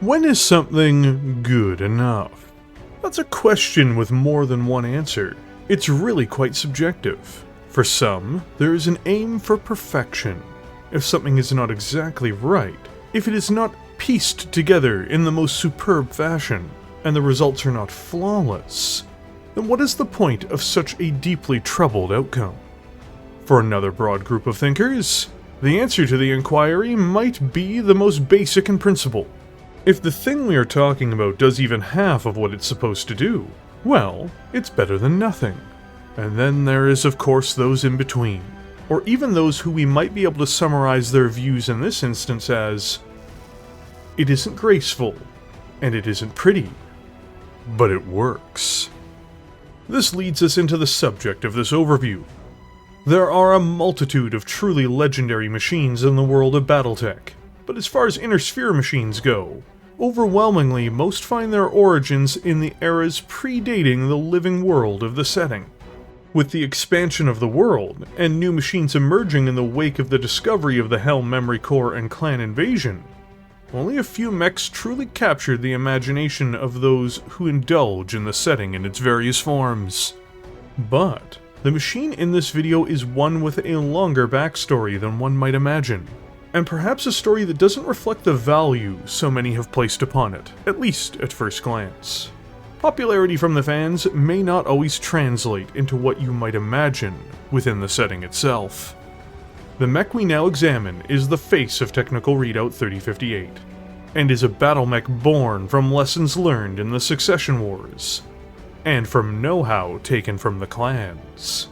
When is something good enough? That's a question with more than one answer. It's really quite subjective. For some, there is an aim for perfection. If something is not exactly right, if it is not pieced together in the most superb fashion, and the results are not flawless, then what is the point of such a deeply troubled outcome? For another broad group of thinkers, the answer to the inquiry might be the most basic in principle. If the thing we are talking about does even half of what it's supposed to do, well, it's better than nothing. And then there is of course those in between, or even those who we might be able to summarize their views in this instance as, it isn't graceful, and it isn't pretty, but it works. This leads us into the subject of this overview. There are a multitude of truly legendary machines in the world of Battletech, but as far as inner sphere machines go, overwhelmingly most find their origins in the eras predating the living world of the setting. With the expansion of the world, and new machines emerging in the wake of the discovery of the Helm Memory Core and Clan invasion, only a few mechs truly captured the imagination of those who indulge in the setting in its various forms. But the machine in this video is one with a longer backstory than one might imagine, and perhaps a story that doesn't reflect the value so many have placed upon it, at least at first glance. Popularity from the fans may not always translate into what you might imagine within the setting itself. The mech we now examine is the face of Technical Readout 3058, and is a battle mech born from lessons learned in the Succession Wars, and from know-how taken from the clans.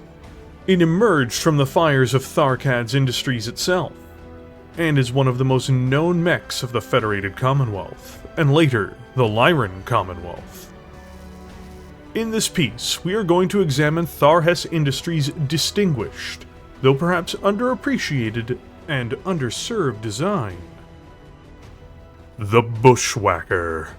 It emerged from the fires of Tharkad's industries itself, and is one of the most known mechs of the Federated Commonwealth, and later, the Lyran Commonwealth. In this piece, we are going to examine Tharkad Industries' distinguished, though perhaps underappreciated and underserved design, the Bushwacker.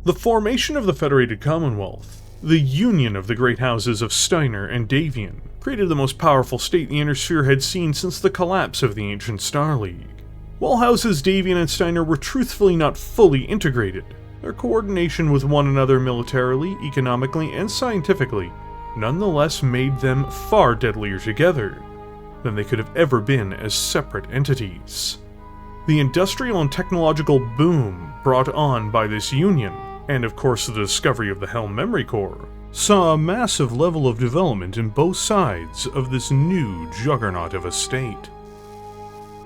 The formation of the Federated Commonwealth, the union of the great houses of Steiner-Davion, created the most powerful state the Inner Sphere had seen since the collapse of the ancient Star League. While houses Davion and Steiner were truthfully not fully integrated, their coordination with one another militarily, economically, and scientifically nonetheless made them far deadlier together than they could have ever been as separate entities. The industrial and technological boom brought on by this union, and of course the discovery of the Helm Memory Core, saw a massive level of development in both sides of this new juggernaut of a state.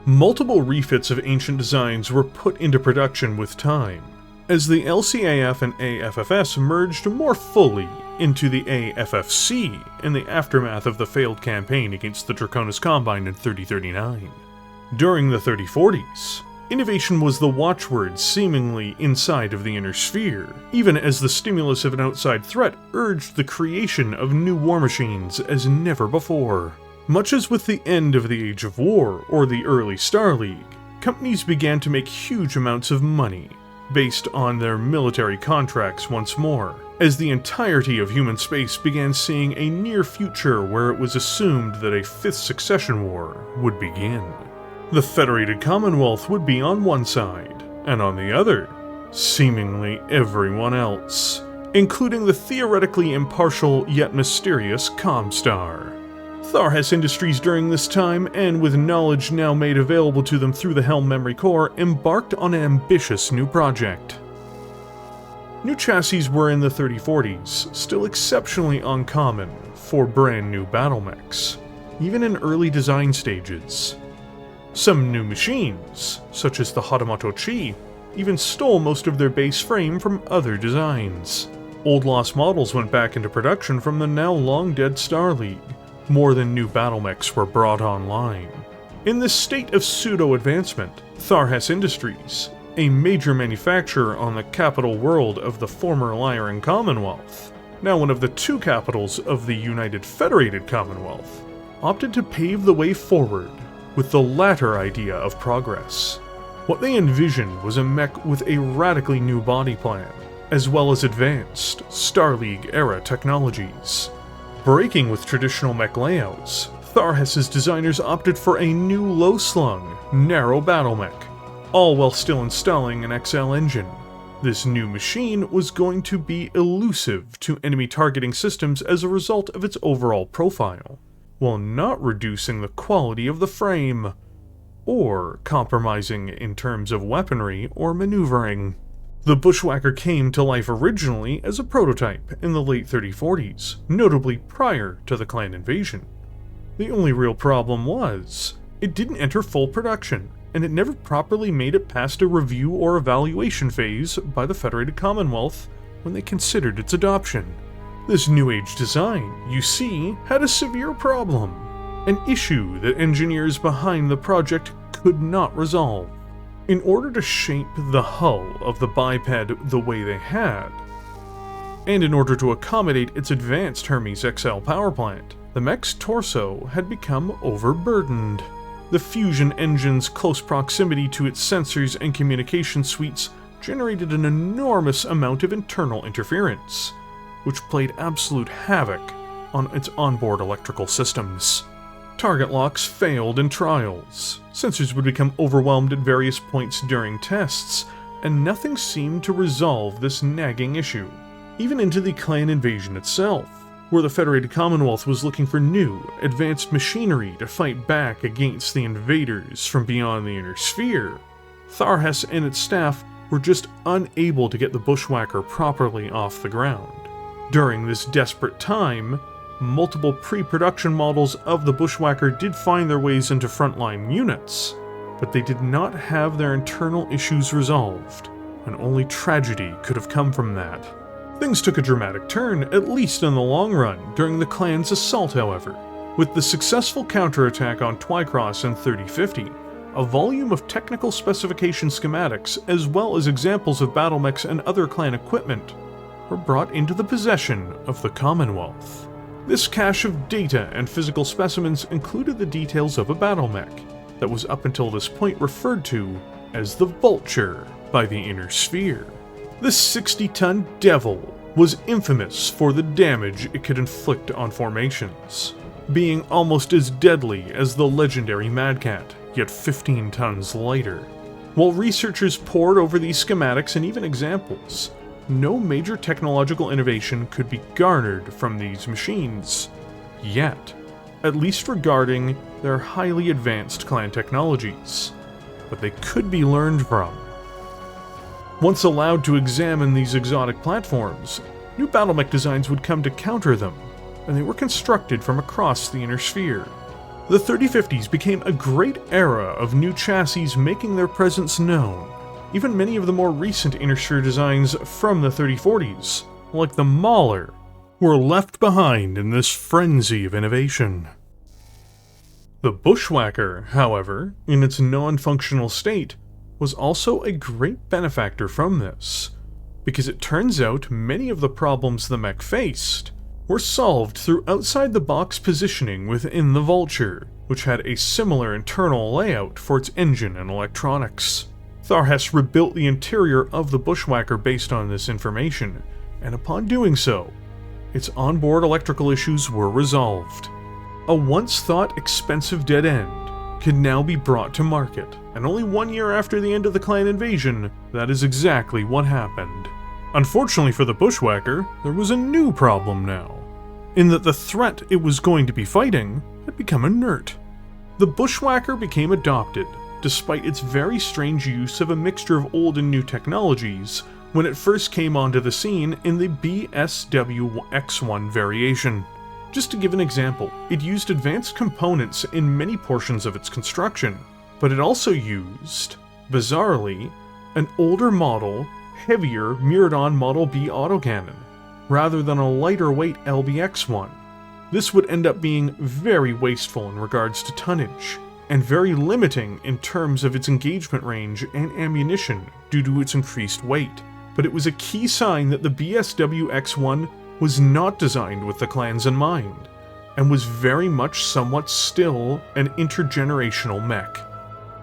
Multiple refits of ancient designs were put into production with time, as the LCAF and AFFS merged more fully into the AFFC in the aftermath of the failed campaign against the Draconis Combine in 3039. During the 3040s, innovation was the watchword seemingly inside of the Inner Sphere, even as the stimulus of an outside threat urged the creation of new war machines as never before. Much as with the end of the Age of War or the early Star League, companies began to make huge amounts of money based on their military contracts once more, as the entirety of human space began seeing a near future where it was assumed that a fifth succession war would begin. The Federated Commonwealth would be on one side, and on the other, seemingly everyone else, including the theoretically impartial yet mysterious Comstar. Tharkad Industries during this time, and with knowledge now made available to them through the Helm Memory Core, embarked on an ambitious new project. New chassis were in the 3040s still exceptionally uncommon for brand new battle mechs, even in early design stages. Some new machines, such as the Hatamoto Chi, even stole most of their base frame from other designs. Old lost models went back into production from the now long-dead Star League. More than new battle mechs were brought online. In this state of pseudo-advancement, Tharkad Industries, a major manufacturer on the capital world of the former Lyran Commonwealth, now one of the two capitals of the United Federated Commonwealth, opted to pave the way forward with the latter idea of progress. What they envisioned was a mech with a radically new body plan, as well as advanced Star League-era technologies. Breaking with traditional mech layouts, Tharkad's designers opted for a new low-slung, narrow battle mech, all while still installing an XL engine. This new machine was going to be elusive to enemy targeting systems as a result of its overall profile, while not reducing the quality of the frame, or compromising in terms of weaponry or maneuvering. The Bushwacker came to life originally as a prototype in the late 3040s, notably prior to the clan invasion. The only real problem was, it didn't enter full production, and it never properly made it past a review or evaluation phase by the Federated Commonwealth when they considered its adoption. This new age design, you see, had a severe problem, an issue that engineers behind the project could not resolve. In order to shape the hull of the biped the way they had, and in order to accommodate its advanced Hermes XL power plant, the mech's torso had become overburdened. The fusion engine's close proximity to its sensors and communication suites generated an enormous amount of internal interference, which played absolute havoc on its onboard electrical systems. Target locks failed in trials, sensors would become overwhelmed at various points during tests, and nothing seemed to resolve this nagging issue. Even into the clan invasion itself, where the Federated Commonwealth was looking for new, advanced machinery to fight back against the invaders from beyond the inner sphere, Tharkad and its staff were just unable to get the Bushwacker properly off the ground. During this desperate time, multiple pre-production models of the Bushwacker did find their ways into frontline units, but they did not have their internal issues resolved, and only tragedy could have come from that. Things took a dramatic turn, at least in the long run, during the clan's assault, however. With the successful counterattack on Twycross in 3050, a volume of technical specification schematics, as well as examples of battle mechs and other clan equipment, were brought into the possession of the Commonwealth. This cache of data and physical specimens included the details of a battle mech that was up until this point referred to as the Vulture by the Inner Sphere. This 60-ton devil was infamous for the damage it could inflict on formations, being almost as deadly as the legendary Mad Cat, yet 15 tons lighter. While researchers pored over these schematics and even examples, no major technological innovation could be garnered from these machines, yet, at least regarding their highly advanced clan technologies, but they could be learned from. Once allowed to examine these exotic platforms, new battlemech designs would come to counter them, and they were constructed from across the Inner Sphere. The 3050s became a great era of new chassis making their presence known. Even many of the more recent Inner Sphere designs from the 3040s, like the Mauler, were left behind in this frenzy of innovation. The Bushwacker, however, in its non-functional state, was also a great benefactor from this, because it turns out many of the problems the mech faced were solved through outside-the-box positioning within the Vulture, which had a similar internal layout for its engine and electronics. Tharkad rebuilt the interior of the Bushwacker based on this information, and upon doing so, its onboard electrical issues were resolved. A once-thought expensive dead end could now be brought to market, and only 1 year after the end of the clan invasion, that is exactly what happened. Unfortunately for the Bushwacker, there was a new problem now, in that the threat it was going to be fighting had become inert. The Bushwacker became adopted, despite its very strange use of a mixture of old and new technologies when it first came onto the scene in the BSW-X1 variation. Just to give an example, it used advanced components in many portions of its construction, but it also used, bizarrely, an older model, heavier Miradon Model B autocannon, rather than a lighter weight LBX1. This would end up being very wasteful in regards to tonnage, and very limiting in terms of its engagement range and ammunition due to its increased weight. But it was a key sign that the BSW-X1 was not designed with the clans in mind, and was very much somewhat still an intergenerational mech.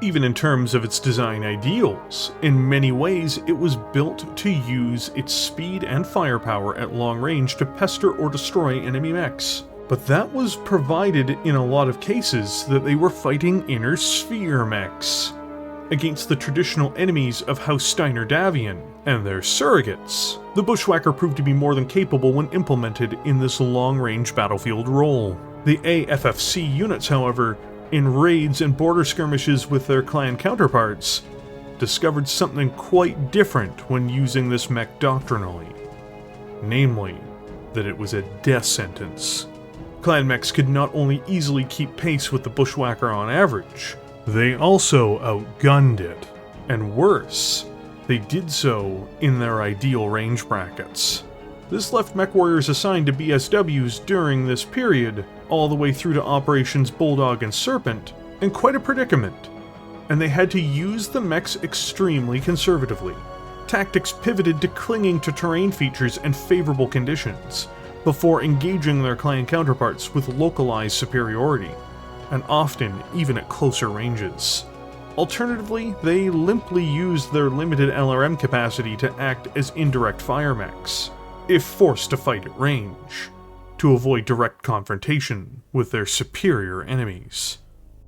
Even in terms of its design ideals, in many ways it was built to use its speed and firepower at long range to pester or destroy enemy mechs. But that was provided in a lot of cases that they were fighting inner sphere mechs against the traditional enemies of House Steiner-Davion and their surrogates. The Bushwacker proved to be more than capable when implemented in this long-range battlefield role. The AFFC units, however, in raids and border skirmishes with their clan counterparts, discovered something quite different when using this mech doctrinally. Namely, that it was a death sentence. Clan mechs could not only easily keep pace with the Bushwacker on average, they also outgunned it. And worse, they did so in their ideal range brackets. This left Mechwarriors assigned to BSWs during this period, all the way through to Operations Bulldog and Serpent, in quite a predicament, and they had to use the mechs extremely conservatively. Tactics pivoted to clinging to terrain features and favorable conditions, before engaging their clan counterparts with localized superiority, and often even at closer ranges. Alternatively, they limply used their limited LRM capacity to act as indirect fire mechs, if forced to fight at range, to avoid direct confrontation with their superior enemies.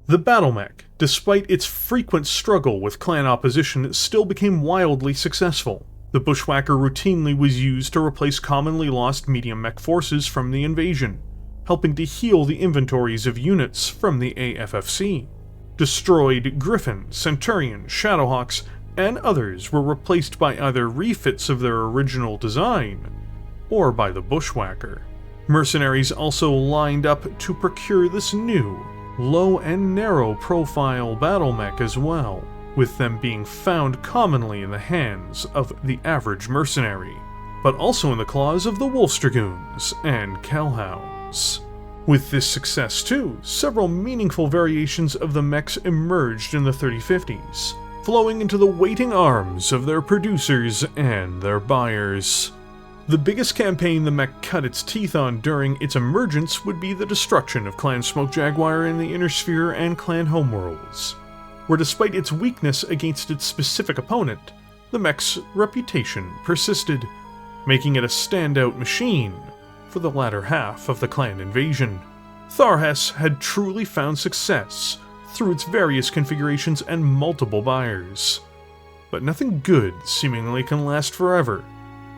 The Battlemech, despite its frequent struggle with clan opposition, still became wildly successful. The Bushwacker routinely was used to replace commonly lost medium mech forces from the invasion, helping to heal the inventories of units from the AFFC. Destroyed Griffin, Centurion, Shadowhawks, and others were replaced by either refits of their original design, or by the Bushwacker. Mercenaries also lined up to procure this new, low and narrow profile battle mech as well, with them being found commonly in the hands of the average mercenary, but also in the claws of the Wolf Dragoons and Kellhounds. With this success too, several meaningful variations of the mechs emerged in the 3050s, flowing into the waiting arms of their producers and their buyers. The biggest campaign the mech cut its teeth on during its emergence would be the destruction of Clan Smoke Jaguar in the Inner Sphere and Clan Homeworlds, where despite its weakness against its specific opponent, the mech's reputation persisted, making it a standout machine for the latter half of the clan invasion. Tharkad had truly found success through its various configurations and multiple buyers. But nothing good seemingly can last forever,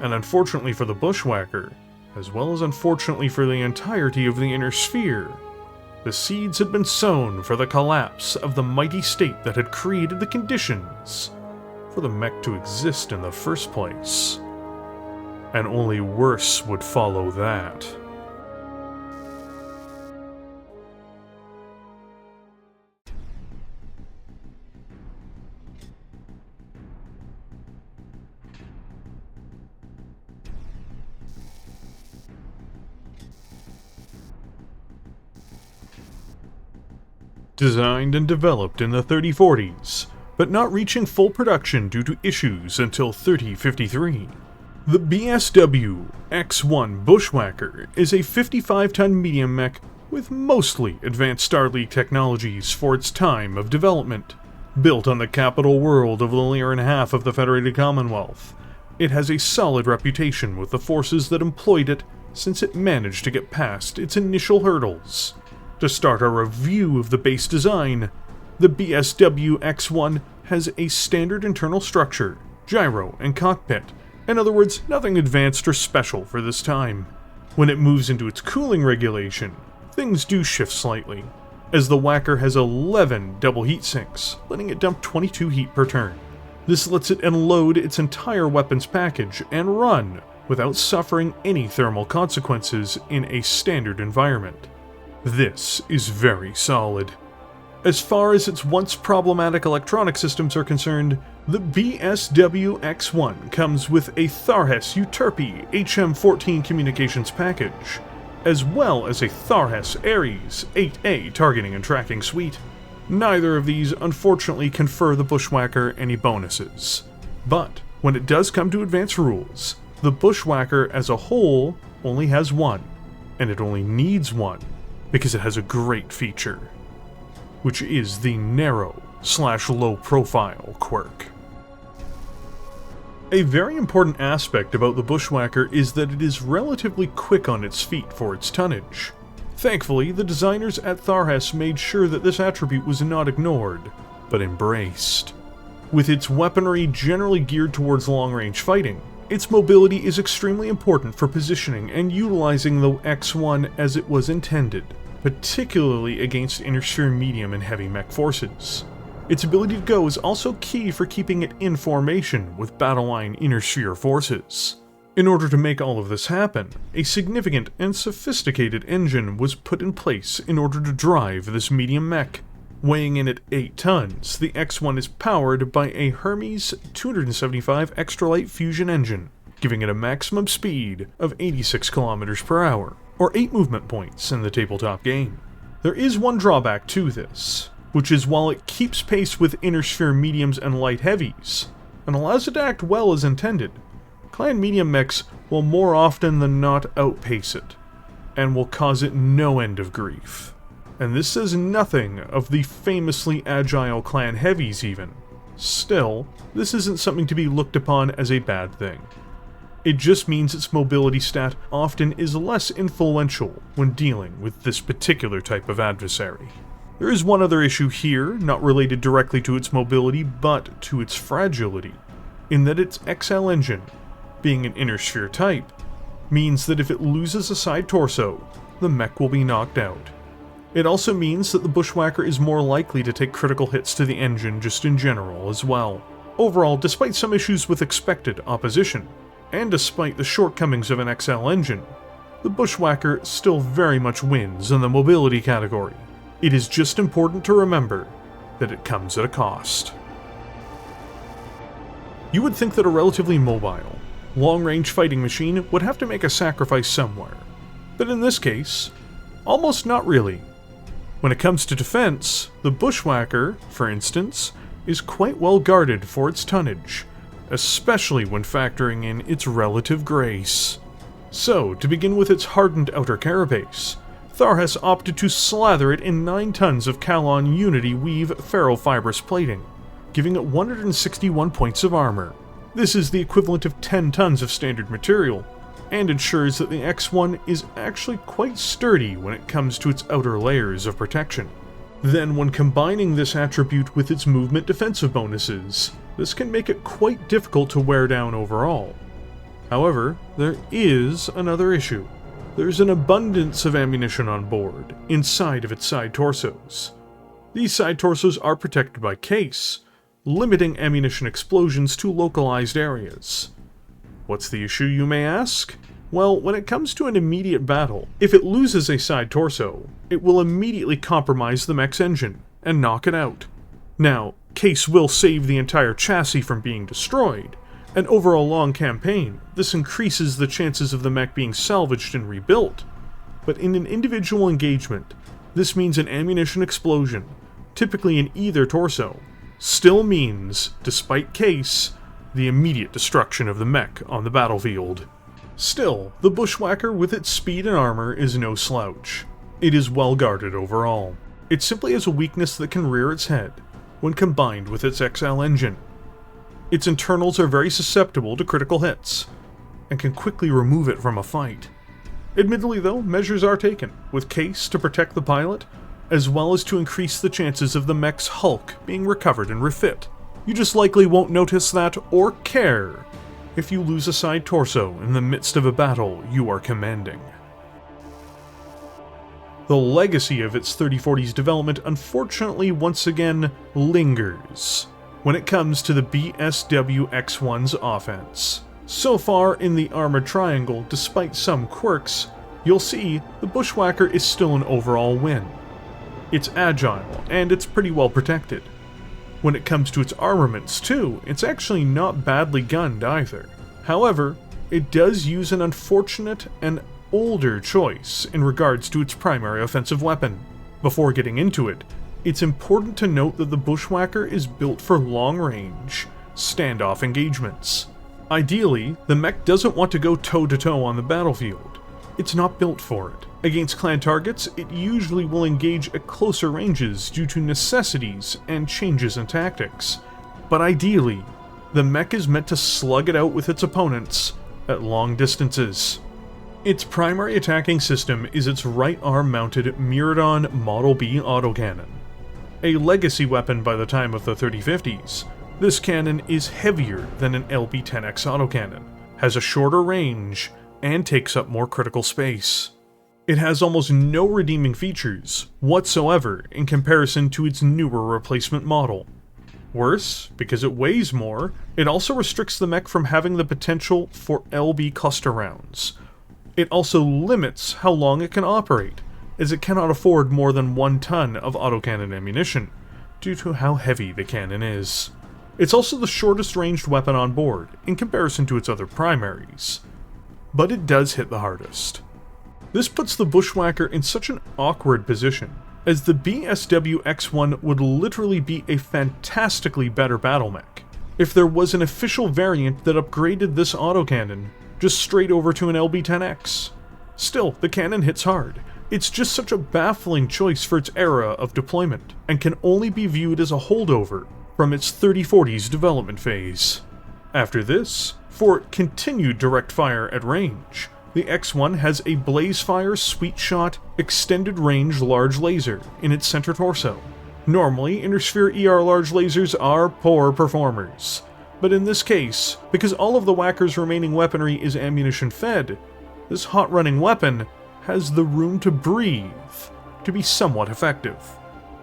and unfortunately for the Bushwacker, as well as unfortunately for the entirety of the Inner Sphere, the seeds had been sown for the collapse of the mighty state that had created the conditions for the mech to exist in the first place. And only worse would follow that. Designed and developed in the 3040s, but not reaching full production due to issues until 3053. The BSW X1 Bushwacker is a 55-ton medium mech with mostly advanced Star League technologies for its time of development. Built on the capital world of the Lyran half of the Federated Commonwealth, it has a solid reputation with the forces that employed it since it managed to get past its initial hurdles. To start our review of the base design, the BSW X1 has a standard internal structure, gyro, and cockpit. In other words, nothing advanced or special for this time. When it moves into its cooling regulation, things do shift slightly, as the Wacker has 11 double heat sinks, letting it dump 22 heat per turn. This lets it unload its entire weapons package and run without suffering any thermal consequences in a standard environment. This is very solid. As far as its once problematic electronic systems are concerned, the BSW X1 comes with a Tharkad Euterpe HM14 communications package, as well as a Tharkad Ares 8A targeting and tracking suite. Neither of these unfortunately confer the Bushwacker any bonuses, but when it does come to advanced rules, the Bushwacker as a whole only has one, and it only needs one, because it has a great feature, which is the narrow/low profile quirk. A very important aspect about the Bushwacker is that it is relatively quick on its feet for its tonnage. Thankfully, the designers at Tharkad made sure that this attribute was not ignored, but embraced. With its weaponry generally geared towards long-range fighting, its mobility is extremely important for positioning and utilizing the X1 as it was intended, particularly against inner-sphere medium and heavy mech forces. Its ability to go is also key for keeping it in formation with battle line inner-sphere forces. In order to make all of this happen, a significant and sophisticated engine was put in place in order to drive this medium mech. Weighing in at 8 tons, the X1 is powered by a Hermes 275 extra light fusion engine, giving it a maximum speed of 86 km per hour, or 8 movement points in the tabletop game. There is one drawback to this, which is while it keeps pace with inner sphere mediums and light heavies, and allows it to act well as intended, clan medium mechs will more often than not outpace it, and will cause it no end of grief. And this says nothing of the famously agile clan heavies even. Still, this isn't something to be looked upon as a bad thing. It just means its mobility stat often is less influential when dealing with this particular type of adversary. There is one other issue here, not related directly to its mobility, but to its fragility, in that its XL engine, being an inner sphere type, means that if it loses a side torso, the mech will be knocked out. It also means that the Bushwacker is more likely to take critical hits to the engine just in general as well. Overall, despite some issues with expected opposition, and despite the shortcomings of an XL engine, the Bushwacker still very much wins in the mobility category. It is just important to remember that it comes at a cost. You would think that a relatively mobile, long-range fighting machine would have to make a sacrifice somewhere, but in this case, almost not really. When it comes to defense, the Bushwacker, for instance, is quite well guarded for its tonnage, especially when factoring in its relative grace. So, to begin with its hardened outer carapace, Tharkad opted to slather it in 9 tons of Kalon Unity Weave ferrofibrous plating, giving it 161 points of armor. This is the equivalent of 10 tons of standard material, and ensures that the X1 is actually quite sturdy when it comes to its outer layers of protection. Then when combining this attribute with its movement defensive bonuses, this can make it quite difficult to wear down overall. However, there is another issue. There's an abundance of ammunition on board, inside of its side torsos. These side torsos are protected by case, limiting ammunition explosions to localized areas. What's the issue, you may ask? Well, when it comes to an immediate battle, if it loses a side torso, it will immediately compromise the mech's engine and knock it out. Now, case will save the entire chassis from being destroyed, and over a long campaign, this increases the chances of the mech being salvaged and rebuilt. But in an individual engagement, this means an ammunition explosion, typically in either torso, still means, despite case, the immediate destruction of the mech on the battlefield. Still, the Bushwacker with its speed and armor is no slouch. It is well guarded overall. It simply has a weakness that can rear its head when combined with its XL engine. Its internals are very susceptible to critical hits, and can quickly remove it from a fight. Admittedly though, measures are taken, with case to protect the pilot, as well as to increase the chances of the mech's hulk being recovered and refit. You just likely won't notice that or care if you lose a side torso in the midst of a battle you are commanding. The legacy of its 3040's development unfortunately once again lingers when it comes to the BSW X1's offense. So far in the armored triangle, despite some quirks, you'll see the Bushwacker is still an overall win. It's agile, and it's pretty well protected. When it comes to its armaments too, it's actually not badly gunned either. However, it does use an unfortunate and older choice in regards to its primary offensive weapon. Before getting into it, it's important to note that the Bushwacker is built for long-range, standoff engagements. Ideally, the mech doesn't want to go toe-to-toe on the battlefield, It's not built for it. Against clan targets, it usually will engage at closer ranges due to necessities and changes in tactics. But ideally, the mech is meant to slug it out with its opponents at long distances. Its primary attacking system is its right arm mounted Miradon Model B autocannon. A legacy weapon by the time of the 3050s, this cannon is heavier than an LB-10X autocannon, has a shorter range, and takes up more critical space. It has almost no redeeming features whatsoever in comparison to its newer replacement model. Worse, because it weighs more, it also restricts the mech from having the potential for LB cluster rounds. It also limits how long it can operate, as it cannot afford more than 1 ton of autocannon ammunition, due to how heavy the cannon is. It's also the shortest ranged weapon on board, in comparison to its other primaries. But it does hit the hardest. This puts the Bushwacker in such an awkward position, as the BSW X1 would literally be a fantastically better battle mech if there was an official variant that upgraded this autocannon just straight over to an LB-10X. Still, the cannon hits hard. It's just such a baffling choice for its era of deployment, and can only be viewed as a holdover from its 3040s development phase. After this, for continued direct fire at range, the X1 has a Blazefire Sweet Shot extended range large laser in its center torso. Normally, Intersphere ER large lasers are poor performers, but in this case, because all of the Whacker's remaining weaponry is ammunition fed, this hot-running weapon has the room to breathe to be somewhat effective,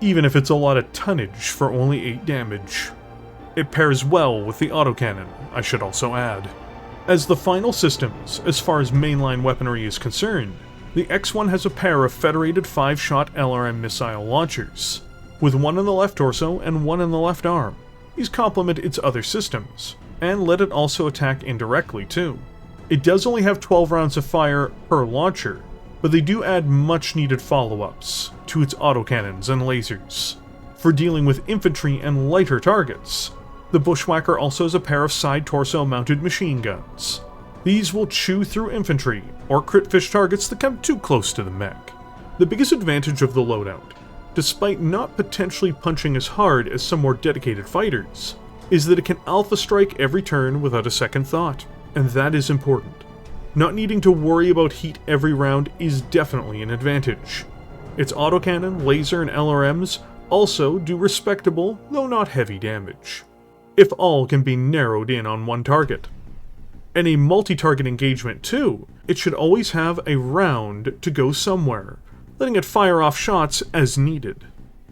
even if it's a lot of tonnage for only 8 damage. It pairs well with the autocannon, I should also add. As the final systems, as far as mainline weaponry is concerned, the X1 has a pair of Federated 5-shot LRM missile launchers, with one in the left torso and one in the left arm. These complement its other systems, and let it also attack indirectly too. It does only have 12 rounds of fire per launcher, but they do add much needed follow-ups to its autocannons and lasers. For dealing with infantry and lighter targets, the Bushwacker also has a pair of side torso mounted machine guns. These will chew through infantry or crit fish targets that come too close to the mech. The biggest advantage of the loadout, despite not potentially punching as hard as some more dedicated fighters, is that it can alpha strike every turn without a second thought, and that is important. Not needing to worry about heat every round is definitely an advantage. Its autocannon, laser, and LRMs also do respectable, though not heavy damage, if all can be narrowed in on one target. In a multi-target engagement too, it should always have a round to go somewhere, letting it fire off shots as needed.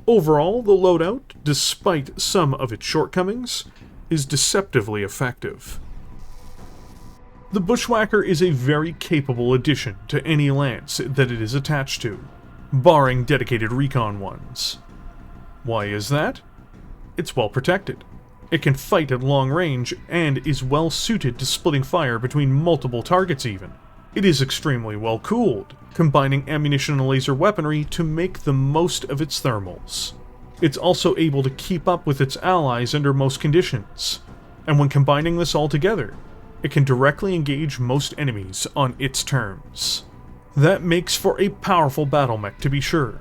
Overall, the loadout, despite some of its shortcomings, is deceptively effective. The Bushwacker is a very capable addition to any lance that it is attached to, barring dedicated recon ones. Why is that? It's well protected. It can fight at long range and is well suited to splitting fire between multiple targets even. It is extremely well cooled, combining ammunition and laser weaponry to make the most of its thermals. It's also able to keep up with its allies under most conditions, and when combining this all together, it can directly engage most enemies on its terms. That makes for a powerful battle mech to be sure.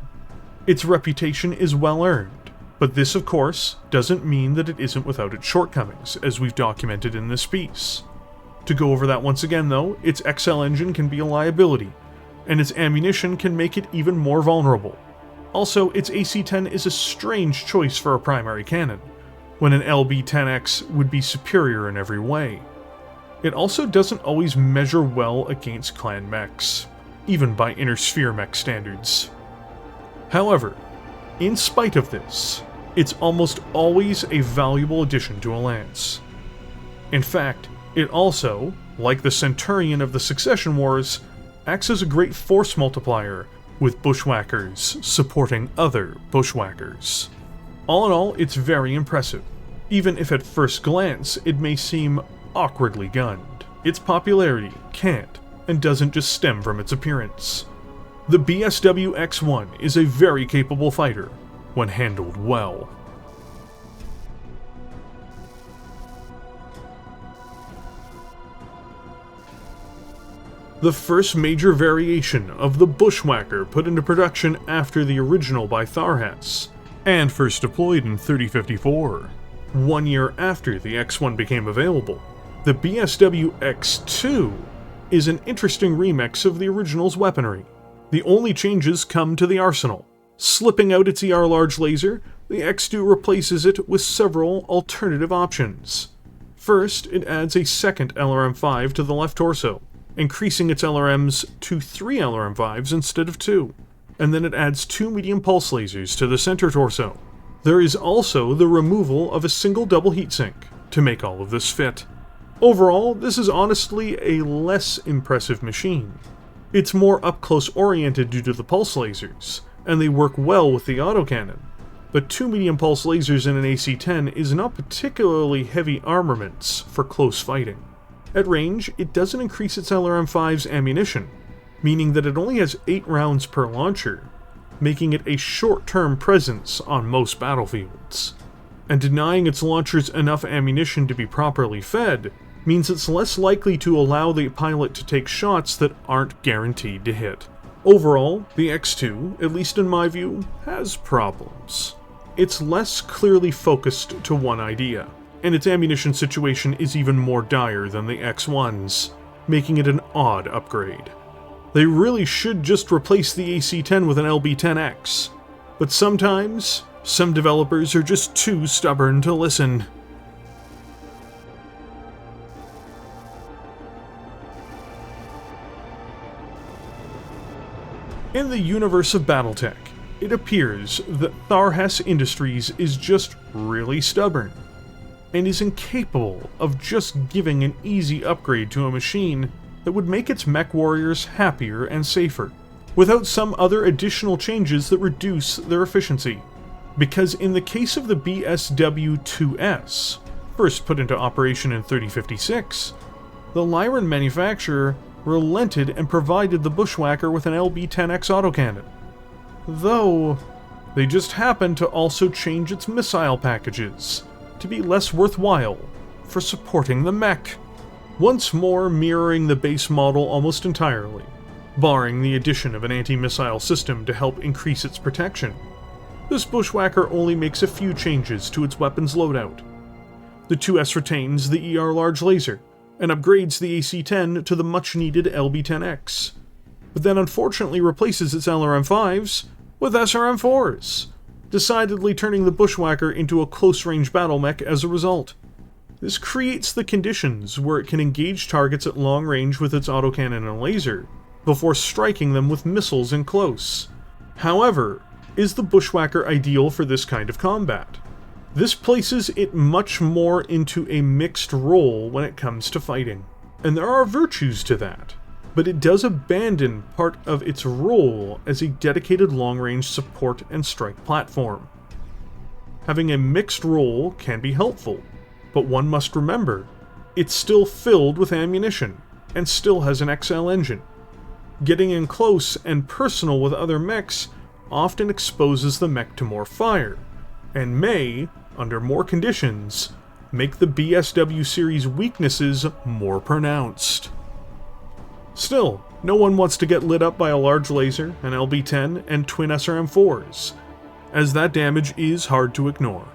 Its reputation is well earned, but this of course doesn't mean that it isn't without its shortcomings, as we've documented in this piece. To go over that once again though, its XL engine can be a liability, and its ammunition can make it even more vulnerable. Also, its AC-10 is a strange choice for a primary cannon, when an LB-10X would be superior in every way. It also doesn't always measure well against clan mechs, even by inner sphere mech standards. However, in spite of this, it's almost always a valuable addition to a lance. In fact, it also, like the Centurion of the Succession Wars, acts as a great force multiplier, with Bushwhackers supporting other Bushwhackers. All in all, it's very impressive, even if at first glance it may seem awkwardly gunned. Its popularity can't and doesn't just stem from its appearance. The BSW X1 is a very capable fighter when handled well. the first major variation of the Bushwacker put into production after the original by Tharkad, and first deployed in 3054. 1 year after the X1 became available, the BSW X2 is an interesting remix of the original's weaponry. The only changes come to the arsenal. Slipping out its ER large laser, the X2 replaces it with several alternative options. First, it adds a second LRM-5 to the left torso, increasing its LRMs to 3 LRM-5s instead of 2. And then it adds 2 medium pulse lasers to the center torso. There is also the removal of a single double heatsink to make all of this fit. Overall, this is honestly a less impressive machine. It's more up-close oriented due to the pulse lasers, and they work well with the autocannon. But 2 medium pulse lasers in an AC-10 is not particularly heavy armaments for close fighting. At range, it doesn't increase its LRM-5's ammunition, meaning that it only has 8 rounds per launcher, making it a short-term presence on most battlefields. And denying its launchers enough ammunition to be properly fed means it's less likely to allow the pilot to take shots that aren't guaranteed to hit. Overall, the X2, at least in my view, has problems. It's less clearly focused to one idea, and its ammunition situation is even more dire than the X1's, making it an odd upgrade. They really should just replace the AC-10 with an LB-10X, but sometimes, some developers are just too stubborn to listen. In the universe of Battletech, it appears that Tharkad Industries is just really stubborn, and is incapable of just giving an easy upgrade to a machine that would make its mech warriors happier and safer, without some other additional changes that reduce their efficiency. Because in the case of the BSW-2S, first put into operation in 3056, the Lyran manufacturer relented and provided the Bushwacker with an LB-10X autocannon. Though, they just happened to also change its missile packages to be less worthwhile for supporting the mech, once more mirroring the base model almost entirely, barring the addition of an anti-missile system to help increase its protection. This Bushwacker only makes a few changes to its weapons loadout. The 2S retains the ER large laser, and upgrades the AC-10 to the much-needed LB-10X, but then unfortunately replaces its LRM-5s with SRM-4s, decidedly turning the Bushwacker into a close-range battle mech as a result. This creates the conditions where it can engage targets at long range with its autocannon and laser, before striking them with missiles in close. However, is the Bushwacker ideal for this kind of combat? This places it much more into a mixed role when it comes to fighting, and there are virtues to that, but it does abandon part of its role as a dedicated long-range support and strike platform. Having a mixed role can be helpful, but one must remember, it's still filled with ammunition, and still has an XL engine. Getting in close and personal with other mechs often exposes the mech to more fire, and may, under more conditions, make the BSW series weaknesses more pronounced. Still, no one wants to get lit up by a large laser, an LB-10, and twin SRM-4s, as that damage is hard to ignore.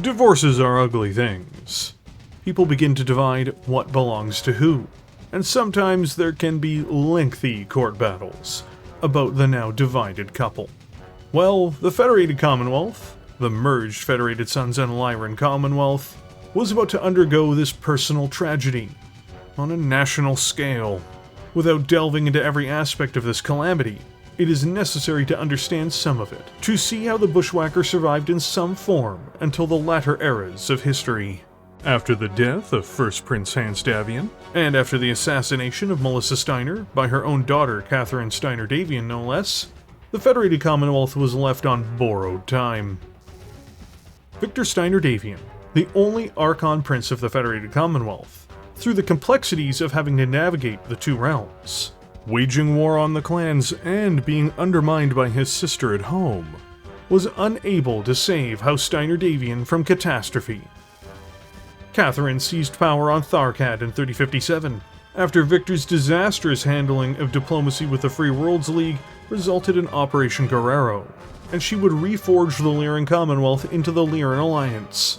Divorces are ugly things. People begin to divide what belongs to who, and sometimes there can be lengthy court battles about the now divided couple. Well, the Federated Commonwealth, the merged Federated Sons and Lyran Commonwealth, was about to undergo this personal tragedy on a national scale. Without delving into every aspect of this calamity, it is necessary to understand some of it, to see how the Bushwacker survived in some form until the latter eras of history. After the death of first Prince Steiner-Davion, and after the assassination of Melissa Steiner by her own daughter Catherine Steiner-Davion no less, the Federated Commonwealth was left on borrowed time. Victor Steiner-Davion, the only Archon Prince of the Federated Commonwealth, through the complexities of having to navigate the two realms, waging war on the clans and being undermined by his sister at home, was unable to save House Steiner-Davion from catastrophe. Catherine seized power on Tharkad in 3057, after Victor's disastrous handling of diplomacy with the Free Worlds League resulted in Operation Guerrero, and she would reforge the Lyran Commonwealth into the Lyran Alliance.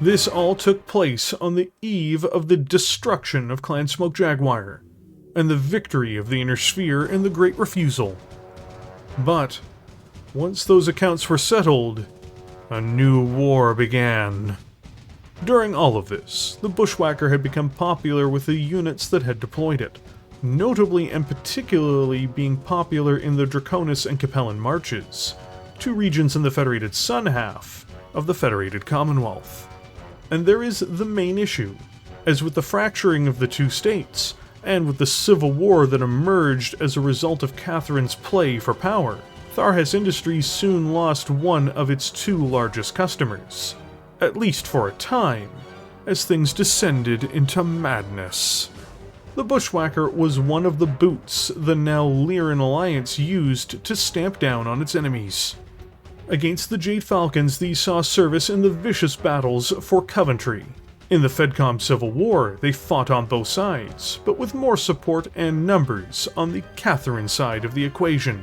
This all took place on the eve of the destruction of Clan Smoke Jaguar, and the victory of the Inner Sphere in the Great Refusal. But once those accounts were settled, a new war began. During all of this, the Bushwacker had become popular with the units that had deployed it, notably and particularly being popular in the Draconis and Capellan Marches, two regions in the Federated Sun half of the Federated Commonwealth. And there is the main issue, as with the fracturing of the two states, and with the civil war that emerged as a result of Catherine's play for power, Tharhas Industries soon lost one of its two largest customers, at least for a time, as things descended into madness. The Bushwacker was one of the boots the now Lyran Alliance used to stamp down on its enemies. Against the Jade Falcons, these saw service in the vicious battles for Coventry. In the FedCom Civil War, they fought on both sides, but with more support and numbers on the Catherine side of the equation,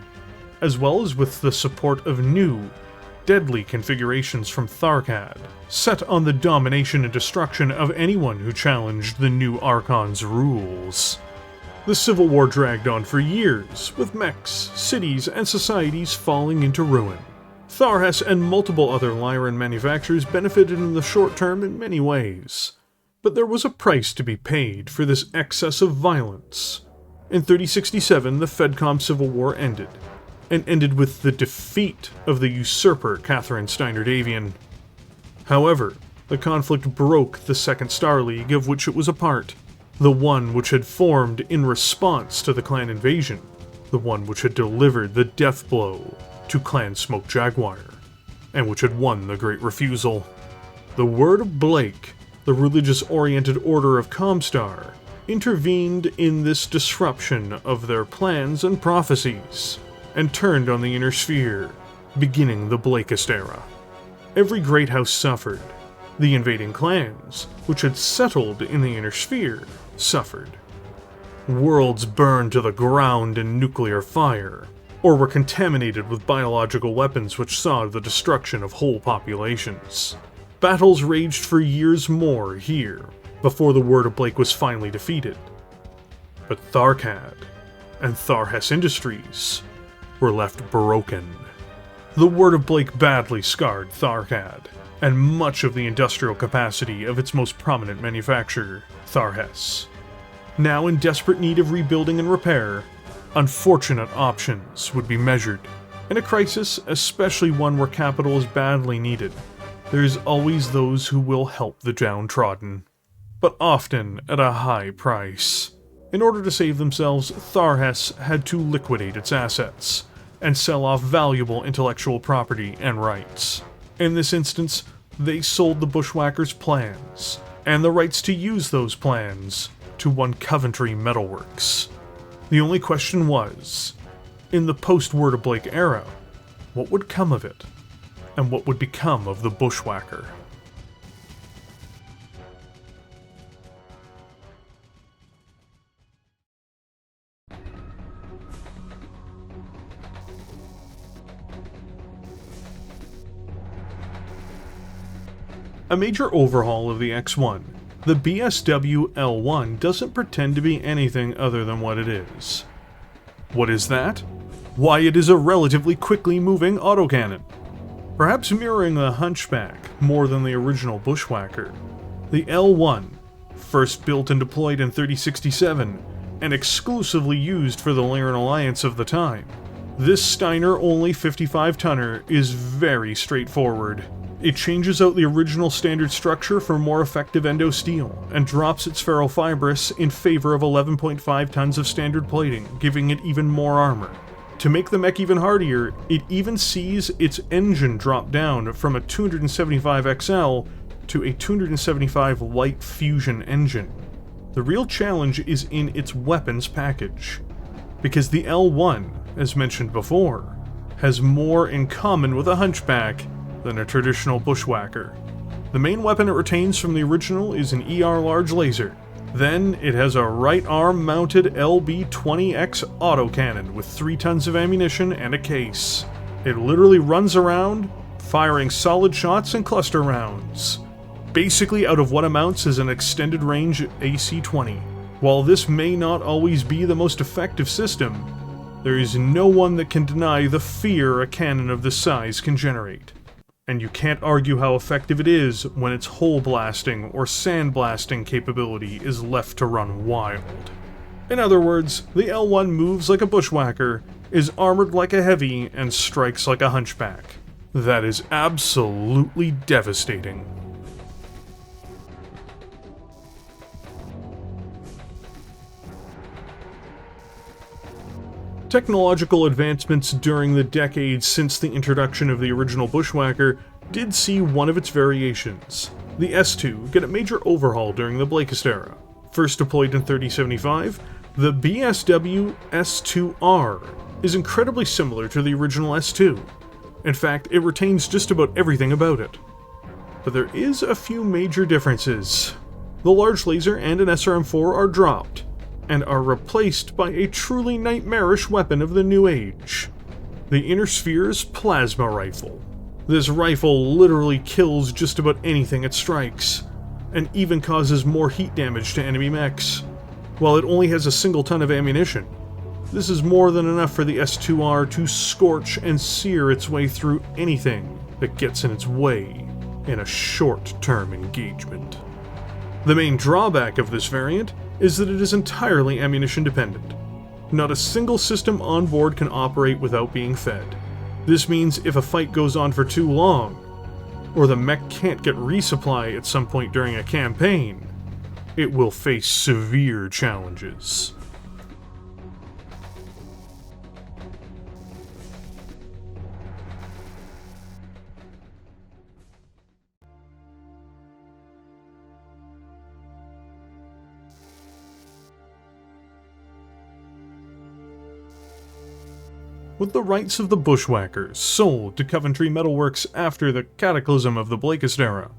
as well as with the support of new, deadly configurations from Tharkad, set on the domination and destruction of anyone who challenged the new Archon's rules. The Civil War dragged on for years, with mechs, cities, and societies falling into ruin. Tharhas and multiple other Lyran manufacturers benefited in the short term in many ways, but there was a price to be paid for this excess of violence. In 3067, the FedCom Civil War ended, and ended with the defeat of the usurper Catherine Steiner-Davion. However, the conflict broke the Second Star League of which it was a part, the one which had formed in response to the clan invasion, the one which had delivered the death blow to Clan Smoke Jaguar, and which had won the Great Refusal. The Word of Blake, the religious-oriented order of Comstar, intervened in this disruption of their plans and prophecies, and turned on the Inner Sphere, beginning the Blakist era. Every great house suffered. The invading clans, which had settled in the Inner Sphere, suffered. Worlds burned to the ground in nuclear fire, or were contaminated with biological weapons which saw the destruction of whole populations. Battles raged for years more here, before the Word of Blake was finally defeated. But Tharkad and Tharhas Industries were left broken. The Word of Blake badly scarred Tharkad, and much of the industrial capacity of its most prominent manufacturer, Tharhas. Now in desperate need of rebuilding and repair, unfortunate options would be measured. In a crisis, especially one where capital is badly needed, there is always those who will help the downtrodden, but often at a high price. In order to save themselves, Tharhas had to liquidate its assets, and sell off valuable intellectual property and rights. In this instance, they sold the Bushwacker's plans, and the rights to use those plans, to one Coventry Metalworks. The only question was, in the post-Word of Blake era, what would come of it, and what would become of the Bushwacker? A major overhaul of the X1, the BSW L1 doesn't pretend to be anything other than what it is. What is that? Why, it is a relatively quickly moving autocannon. Perhaps mirroring the Hunchback more than the original Bushwacker, the L1, first built and deployed in 3067, and exclusively used for the Lyran Alliance of the time, this Steiner-only 55-tonner is very straightforward. It changes out the original standard structure for more effective endo steel, and drops its ferrofibrous in favor of 11.5 tons of standard plating, giving it even more armor. To make the mech even hardier, it even sees its engine drop down from a 275XL to a 275 light fusion engine. The real challenge is in its weapons package, because the L1, as mentioned before, has more in common with a hunchback than a traditional bushwhacker. The main weapon it retains from the original is an ER large laser. Then it has a right arm mounted LB-20X autocannon with 3 tons of ammunition and a case. It literally runs around, firing solid shots and cluster rounds, basically out of what amounts as an extended range AC-20. While this may not always be the most effective system, there is no one that can deny the fear a cannon of this size can generate. And you can't argue how effective it is when its hole blasting or sand blasting capability is left to run wild. In other words, the L1 moves like a bushwhacker, is armored like a heavy, and strikes like a hunchback. That is absolutely devastating. Technological advancements during the decades since the introduction of the original Bushwhacker did see one of its variations. The S2 get a major overhaul during the Blakest era. First deployed in 3075, the BSW S2R is incredibly similar to the original S2. In fact, it retains just about everything about it. But there is a few major differences. The large laser and an SRM-4 are dropped, and are replaced by a truly nightmarish weapon of the new age, the Inner Sphere's plasma rifle. This rifle literally kills just about anything it strikes, and even causes more heat damage to enemy mechs. While it only has a single ton of ammunition, this is more than enough for the S2R to scorch and sear its way through anything that gets in its way in a short-term engagement. The main drawback of this variant is that it is entirely ammunition dependent. Not a single system on board can operate without being fed. This means if a fight goes on for too long, or the mech can't get resupply at some point during a campaign, it will face severe challenges. With the rights of the Bushwhackers sold to Coventry Metalworks after the cataclysm of the Blakest era,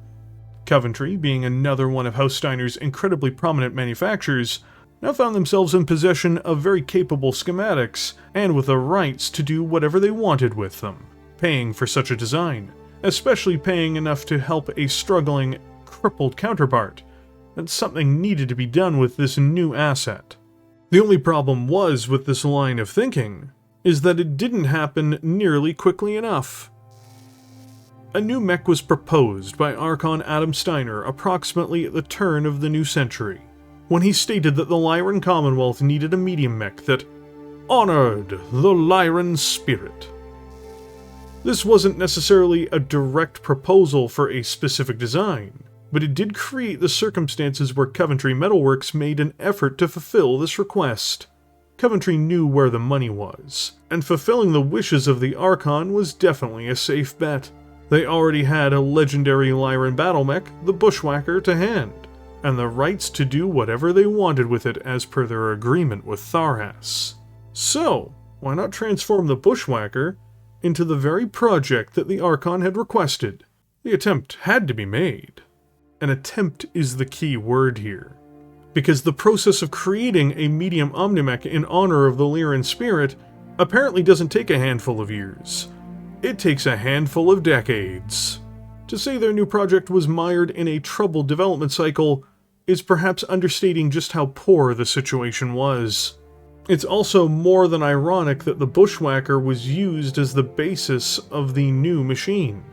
Coventry, being another one of House Steiner's incredibly prominent manufacturers, now found themselves in possession of very capable schematics, and with the rights to do whatever they wanted with them, paying for such a design, especially paying enough to help a struggling, crippled counterpart, that something needed to be done with this new asset. The only problem was with this line of thinking is that it didn't happen nearly quickly enough. A new mech was proposed by Archon Adam Steiner approximately at the turn of the new century, when he stated that the Lyran Commonwealth needed a medium mech that honored the Lyran spirit. This wasn't necessarily a direct proposal for a specific design, but it did create the circumstances where Coventry Metalworks made an effort to fulfill this request. Coventry knew where the money was, and fulfilling the wishes of the Archon was definitely a safe bet. They already had a legendary Lyran battle mech, the Bushwhacker, to hand, and the rights to do whatever they wanted with it as per their agreement with Tharkad. So, why not transform the Bushwhacker into the very project that the Archon had requested? The attempt had to be made. An attempt is the key word here, because the process of creating a medium Omnimech in honor of the Lyran spirit apparently doesn't take a handful of years. It takes a handful of decades. To say their new project was mired in a troubled development cycle is perhaps understating just how poor the situation was. It's also more than ironic that the Bushwhacker was used as the basis of the new machine,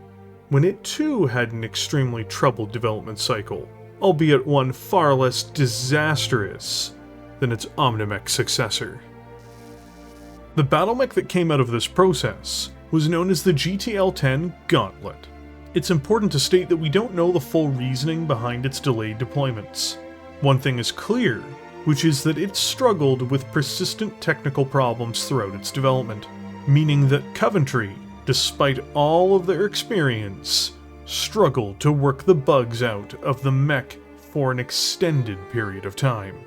when it too had an extremely troubled development cycle, albeit one far less disastrous than its Omnimech successor. The battlemech that came out of this process was known as the GTL-10 Gauntlet. It's important to state that we don't know the full reasoning behind its delayed deployments. One thing is clear, which is that it struggled with persistent technical problems throughout its development, meaning that Coventry, despite all of their experience, struggled to work the bugs out of the mech for an extended period of time.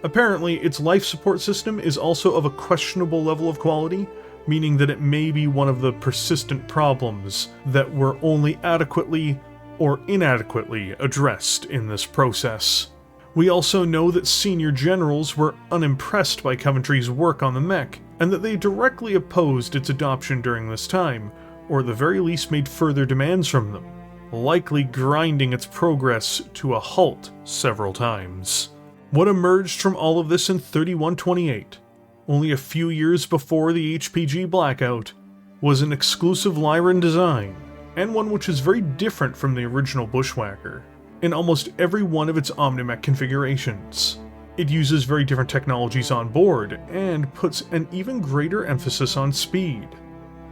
Apparently, its life support system is also of a questionable level of quality, meaning that it may be one of the persistent problems that were only adequately or inadequately addressed in this process. We also know that senior generals were unimpressed by Coventry's work on the mech, and that they directly opposed its adoption during this time, or at the very least made further demands from them, likely grinding its progress to a halt several times. What emerged from all of this in 3128, only a few years before the HPG blackout, was an exclusive Lyran design, and one which is very different from the original Bushwacker in almost every one of its Omnimech configurations. It uses very different technologies on board, and puts an even greater emphasis on speed.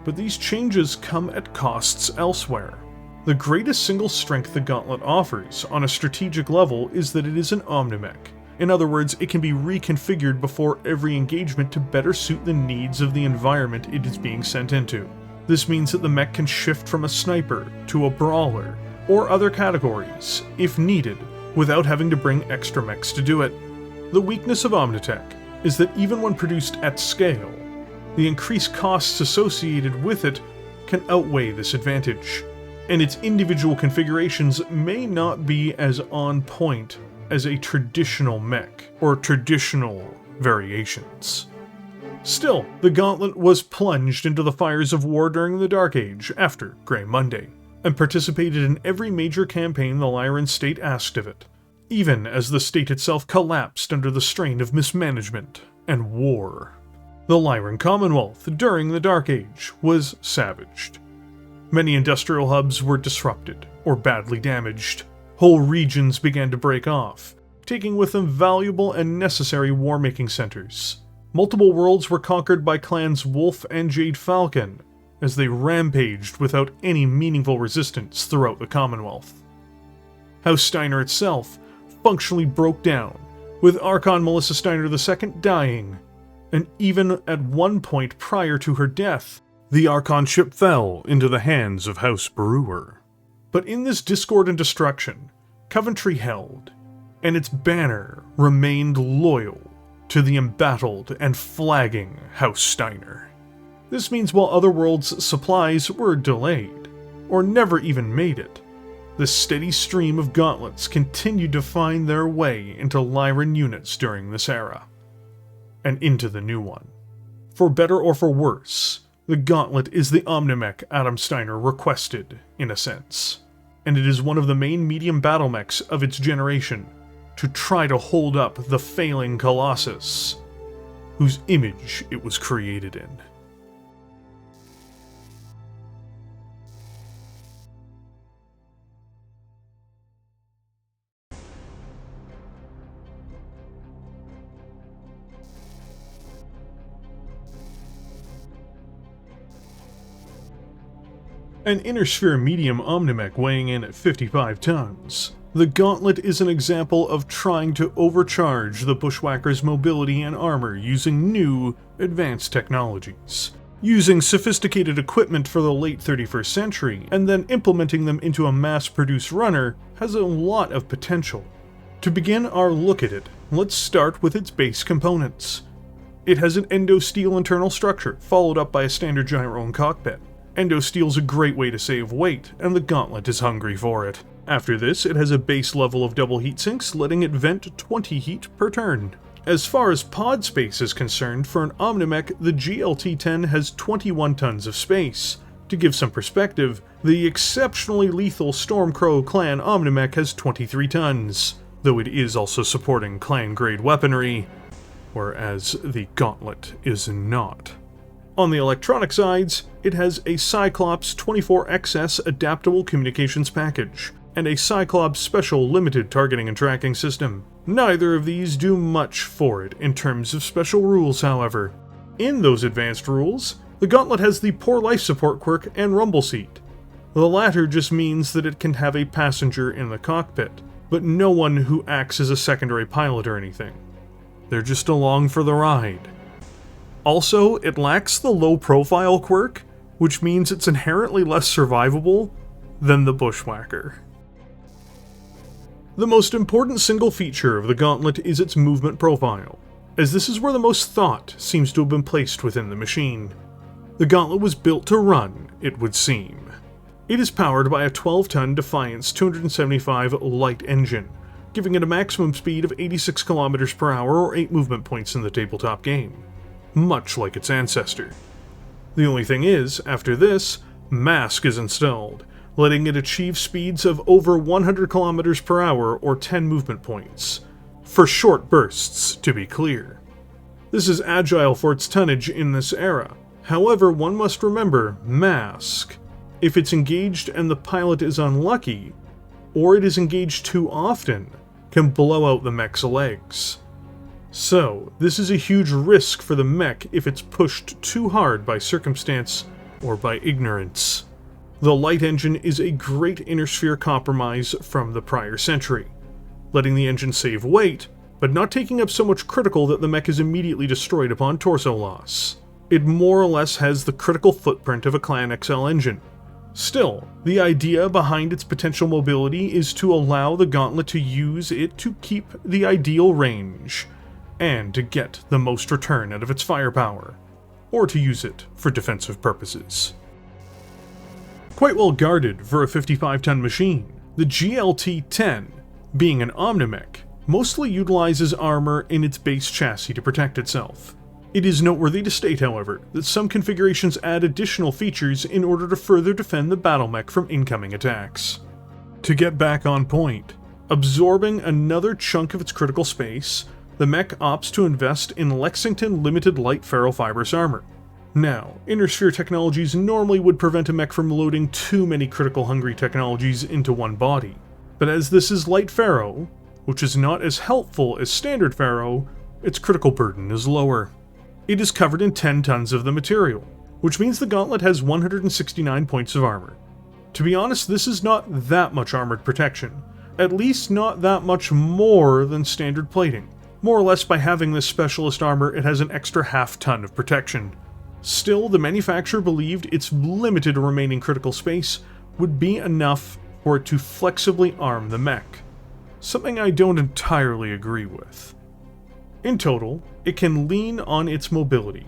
But these changes come at costs elsewhere. The greatest single strength the Gauntlet offers on a strategic level is that it is an Omnimech. In other words, it can be reconfigured before every engagement to better suit the needs of the environment it is being sent into. This means that the mech can shift from a sniper to a brawler, or other categories, if needed, without having to bring extra mechs to do it. The weakness of Omnitech is that even when produced at scale, the increased costs associated with it can outweigh this advantage, and its individual configurations may not be as on point as a traditional mech, or traditional variations. Still, the Gauntlet was plunged into the fires of war during the Dark Age after Grey Monday, and participated in every major campaign the Lyran state asked of it, even as the state itself collapsed under the strain of mismanagement and war. The Lyran Commonwealth during the Dark Age was savaged. Many industrial hubs were disrupted or badly damaged. Whole regions began to break off, taking with them valuable and necessary war-making centers. Multiple worlds were conquered by clans Wolf and Jade Falcon, as they rampaged without any meaningful resistance throughout the Commonwealth. House Steiner itself functionally broke down, with Archon Melissa Steiner II dying, and even at one point prior to her death, the Archonship fell into the hands of House Brewer. But in this discord and destruction, Coventry held, and its banner remained loyal to the embattled and flagging House Steiner. This means while other worlds' supplies were delayed, or never even made it, the steady stream of gauntlets continued to find their way into Lyran units during this era, and into the new one. For better or for worse, the Gauntlet is the Omnimech Adam Steiner requested, in a sense, and it is one of the main medium battle mechs of its generation to try to hold up the failing Colossus, whose image it was created in. An inner sphere medium Omnimech weighing in at 55 tons, the Gauntlet is an example of trying to overcharge the Bushwhacker's mobility and armor using new, advanced technologies. Using sophisticated equipment for the late 31st century, and then implementing them into a mass-produced runner, has a lot of potential. To begin our look at it, let's start with its base components. It has an endosteel internal structure, followed up by a standard gyro and cockpit. Endosteel's a great way to save weight, and the Gauntlet is hungry for it. After this, it has a base level of double heat sinks, letting it vent 20 heat per turn. As far as pod space is concerned, for an Omnimech, the GLT-10 has 21 tons of space. To give some perspective, the exceptionally lethal Stormcrow clan Omnimech has 23 tons, though it is also supporting clan-grade weaponry, whereas the Gauntlet is not. On the electronic sides, it has a Cyclops 24XS adaptable communications package, and a Cyclops special limited targeting and tracking system. Neither of these do much for it in terms of special rules, however. In those advanced rules, the Gauntlet has the poor life support quirk and rumble seat. The latter just means that it can have a passenger in the cockpit, but no one who acts as a secondary pilot or anything. They're just along for the ride. Also, it lacks the low profile quirk, which means it's inherently less survivable, than the Bushwacker. The most important single feature of the Gauntlet is its movement profile, as this is where the most thought seems to have been placed within the machine. The Gauntlet was built to run, it would seem. It is powered by a 12-ton Defiance 275 light engine, giving it a maximum speed of 86 km per hour or 8 movement points in the tabletop game, much like its ancestor. The only thing is, after this, Mask is installed, letting it achieve speeds of over 100 km per hour or 10 movement points, for short bursts, to be clear. This is agile for its tonnage in this era. However, one must remember, Mask, if it's engaged and the pilot is unlucky, or it is engaged too often, can blow out the mech's legs. So, this is a huge risk for the mech if it's pushed too hard by circumstance or by ignorance. The light engine is a great inner sphere compromise from the prior century, letting the engine save weight, but not taking up so much critical that the mech is immediately destroyed upon torso loss. It more or less has the critical footprint of a Clan XL engine. Still, the idea behind its potential mobility is to allow the Gauntlet to use it to keep the ideal range, and to get the most return out of its firepower, or to use it for defensive purposes. Quite well guarded for a 55-ton machine, the GLT-10, being an Omnimech, mostly utilizes armor in its base chassis to protect itself. It is noteworthy to state, however, that some configurations add additional features in order to further defend the battlemech from incoming attacks. To get back on point, absorbing another chunk of its critical space, the mech opts to invest in Lexington Limited Light Ferrofibrous armor. Now, inner sphere technologies normally would prevent a mech from loading too many critical hungry technologies into one body, but as this is light ferro, which is not as helpful as standard ferro, its critical burden is lower. It is covered in 10 tons of the material, which means the Gauntlet has 169 points of armor. To be honest, this is not that much armored protection, at least not that much more than standard plating. More or less by having this specialist armor, it has an extra half-ton of protection. Still, the manufacturer believed its limited remaining critical space would be enough for it to flexibly arm the mech, something I don't entirely agree with. In total, it can lean on its mobility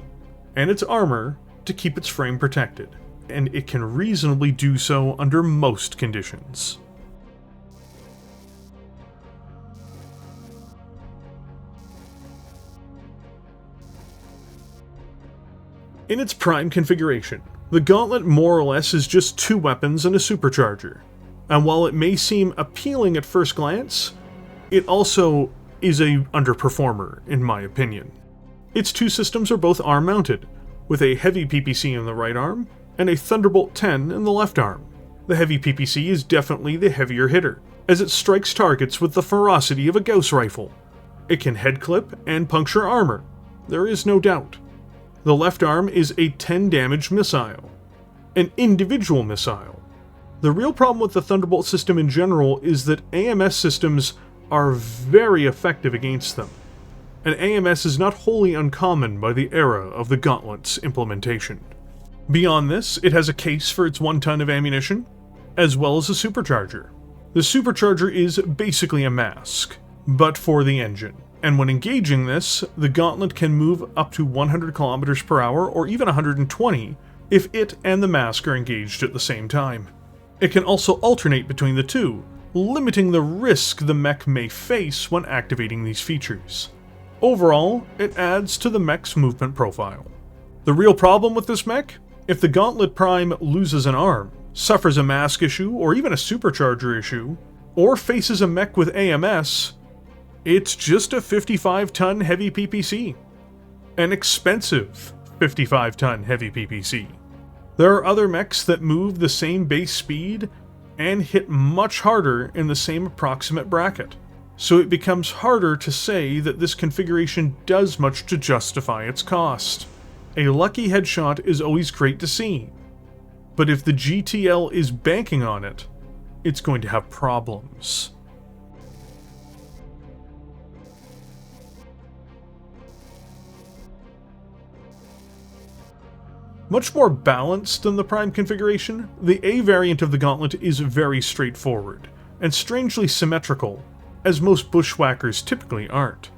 and its armor to keep its frame protected, and it can reasonably do so under most conditions. In its prime configuration, the Gauntlet more or less is just 2 weapons and a supercharger, and while it may seem appealing at first glance, it also is a underperformer in my opinion. Its 2 systems are both arm-mounted, with a heavy PPC in the right arm and a Thunderbolt 10 in the left arm. The heavy PPC is definitely the heavier hitter, as it strikes targets with the ferocity of a Gauss rifle. It can head clip and puncture armor, there is no doubt. The left arm is a 10 damage missile, an individual missile. The real problem with the Thunderbolt system in general is that AMS systems are very effective against them, and AMS is not wholly uncommon by the era of the Gauntlet's implementation. Beyond this, it has a case for its 1 ton of ammunition, as well as a supercharger. The supercharger is basically a mask, but for the engine, and when engaging this, the Gauntlet can move up to 100 km per hour or even 120 if it and the mask are engaged at the same time. It can also alternate between the two, limiting the risk the mech may face when activating these features. Overall, it adds to the mech's movement profile. The real problem with this mech? If the Gauntlet Prime loses an arm, suffers a mask issue or even a supercharger issue, or faces a mech with AMS, it's just a 55-ton heavy PPC. An expensive 55-ton heavy PPC. There are other mechs that move the same base speed and hit much harder in the same approximate bracket, so it becomes harder to say that this configuration does much to justify its cost. A lucky headshot is always great to see, but if the GTL is banking on it, it's going to have problems. Much more balanced than the Prime configuration, the A variant of the Gauntlet is very straightforward, and strangely symmetrical, as most Bushwackers typically aren't.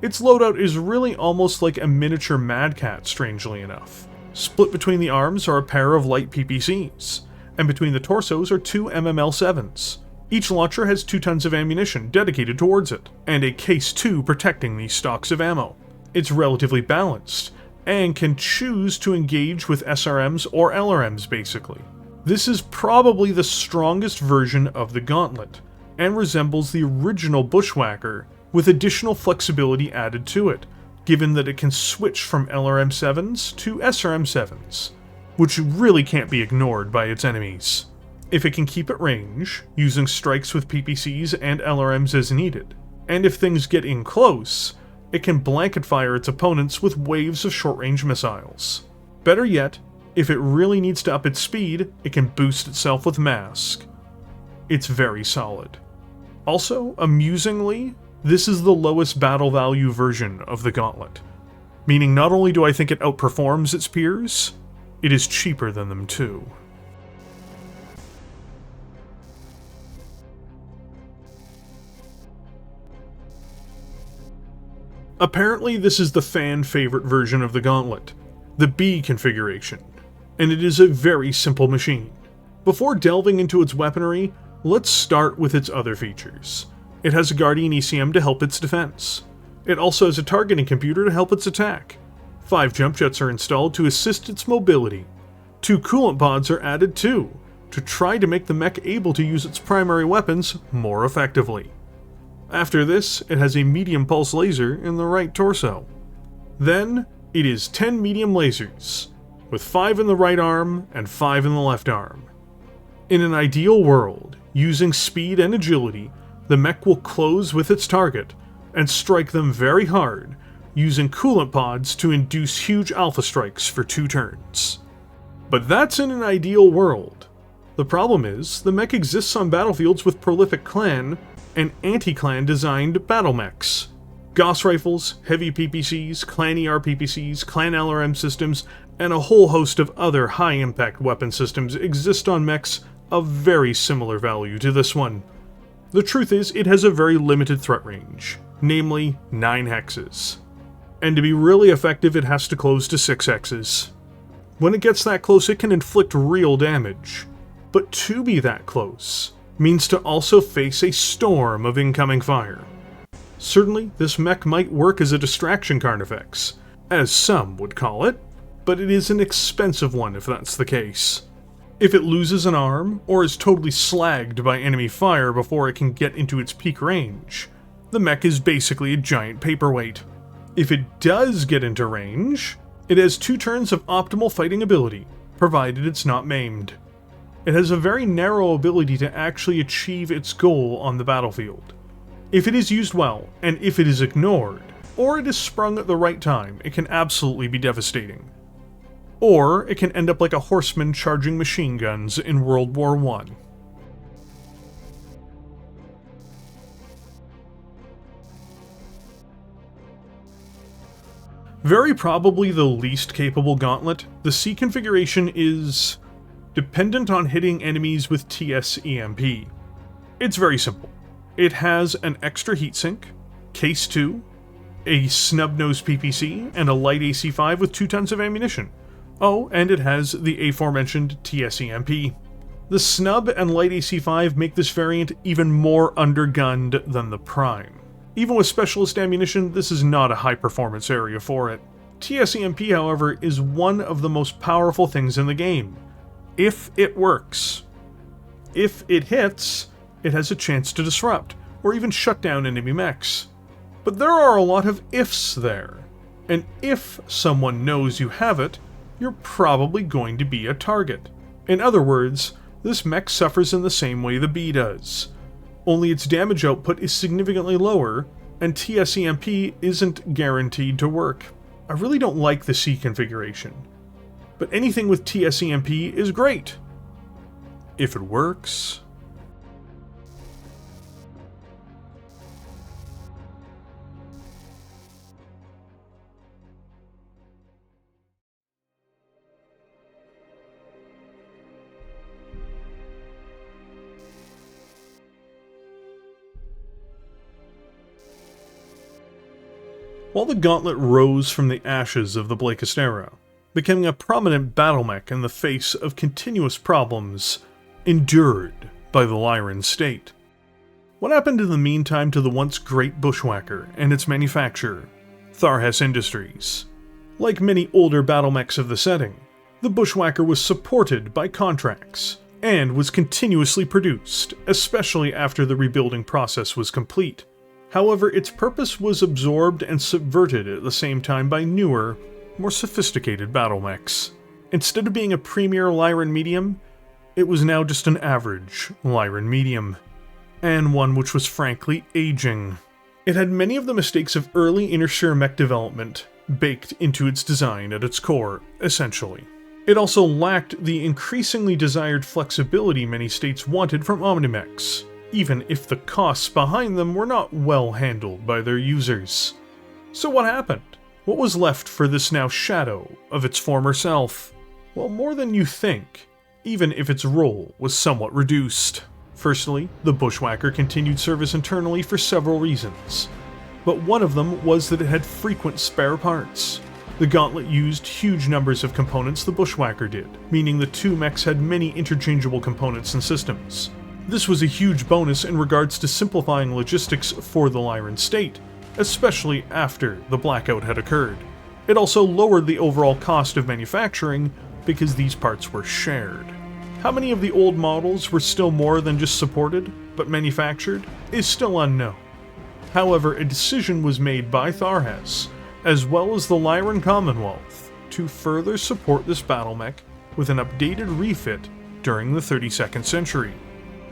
Its loadout is really almost like a miniature Mad Cat, strangely enough. Split between the arms are a pair of light PPCs, and between the torsos are two MML7s. Each launcher has 2 tons of ammunition dedicated towards it, and a Case 2 protecting these stocks of ammo. It's relatively balanced, and can choose to engage with SRMs or LRMs basically. This is probably the strongest version of the Gauntlet, and resembles the original Bushwacker, with additional flexibility added to it, given that it can switch from LRM-7s to SRM-7s, which really can't be ignored by its enemies. If it can keep at range, using strikes with PPCs and LRMs as needed, and if things get in close, it can blanket fire its opponents with waves of short-range missiles. Better yet, if it really needs to up its speed, it can boost itself with Mask. It's very solid. Also, amusingly, this is the lowest battle value version of the Gauntlet, meaning not only do I think it outperforms its peers, it is cheaper than them too. Apparently, this is the fan-favorite version of the Gauntlet, the B configuration, and it is a very simple machine. Before delving into its weaponry, let's start with its other features. It has a Guardian ECM to help its defense. It also has a targeting computer to help its attack. 5 jump jets are installed to assist its mobility. 2 coolant pods are added too, to try to make the mech able to use its primary weapons more effectively. After this, it has a medium pulse laser in the right torso. Then, it is 10 medium lasers, with 5 in the right arm and 5 in the left arm. In an ideal world, using speed and agility, the mech will close with its target and strike them very hard, using coolant pods to induce huge alpha strikes for 2 turns. But that's in an ideal world. The problem is, the mech exists on battlefields with prolific clan and anti-clan designed battle mechs. Gauss rifles, heavy PPCs, clan ER PPCs, clan LRM systems, and a whole host of other high-impact weapon systems exist on mechs of very similar value to this one. The truth is, it has a very limited threat range, namely 9 hexes. And to be really effective, it has to close to 6 hexes. When it gets that close, it can inflict real damage. But to be that close means to also face a storm of incoming fire. Certainly, this mech might work as a distraction carnifex, as some would call it, but it is an expensive one if that's the case. If it loses an arm, or is totally slagged by enemy fire before it can get into its peak range, the mech is basically a giant paperweight. If it does get into range, it has 2 turns of optimal fighting ability, provided it's not maimed. It has a very narrow ability to actually achieve its goal on the battlefield. If it is used well, and if it is ignored, or it is sprung at the right time, it can absolutely be devastating. Or it can end up like a horseman charging machine guns in World War I. Very probably the least capable Gauntlet, the C configuration is dependent on hitting enemies with TS-EMP. It's very simple. It has an extra heatsink, Case 2, a snub-nosed PPC, and a light AC-5 with 2 tons of ammunition. Oh, and it has the aforementioned TS-EMP. The snub and light AC-5 make this variant even more undergunned than the Prime. Even with specialist ammunition, this is not a high-performance area for it. TS-EMP, however, is one of the most powerful things in the game. If it works. If it hits, it has a chance to disrupt, or even shut down enemy mechs. But there are a lot of ifs there, and if someone knows you have it, you're probably going to be a target. In other words, this mech suffers in the same way the B does, only its damage output is significantly lower, and TS-EMP isn't guaranteed to work. I really don't like the C configuration, but anything with TS-EMP is great. If it works. While the Gauntlet rose from the ashes of the Blakest era, becoming a prominent battlemech in the face of continuous problems endured by the Lyran state. What happened in the meantime to the once great Bushwacker and its manufacturer, Tharkad Industries? Like many older battlemechs of the setting, the Bushwacker was supported by contracts, and was continuously produced, especially after the rebuilding process was complete. However, its purpose was absorbed and subverted at the same time by newer, more sophisticated battlemechs. Instead of being a premier Lyran medium, it was now just an average Lyran medium, and one which was frankly aging. It had many of the mistakes of early inner sphere mech development baked into its design at its core, essentially. It also lacked the increasingly desired flexibility many states wanted from Omnimechs, even if the costs behind them were not well handled by their users. So what happened? What was left for this now shadow of its former self? Well, more than you think, even if its role was somewhat reduced. Firstly, the Bushwacker continued service internally for several reasons, but one of them was that it had frequent spare parts. The Gauntlet used huge numbers of components the Bushwacker did, meaning the two mechs had many interchangeable components and systems. This was a huge bonus in regards to simplifying logistics for the Lyran state, especially after the blackout had occurred. It also lowered the overall cost of manufacturing because these parts were shared. How many of the old models were still more than just supported, but manufactured, is still unknown. However, a decision was made by Tharkad, as well as the Lyran Commonwealth, to further support this battlemech with an updated refit during the 32nd century.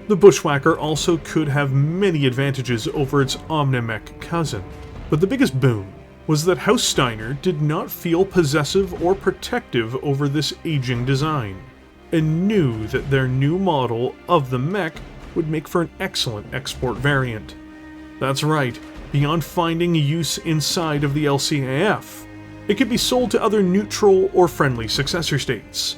The Bushwacker also could have many advantages over its Omnimech cousin, but the biggest boon was that House Steiner did not feel possessive or protective over this aging design, and knew that their new model of the mech would make for an excellent export variant. That's right, beyond finding use inside of the LCAF, it could be sold to other neutral or friendly successor states,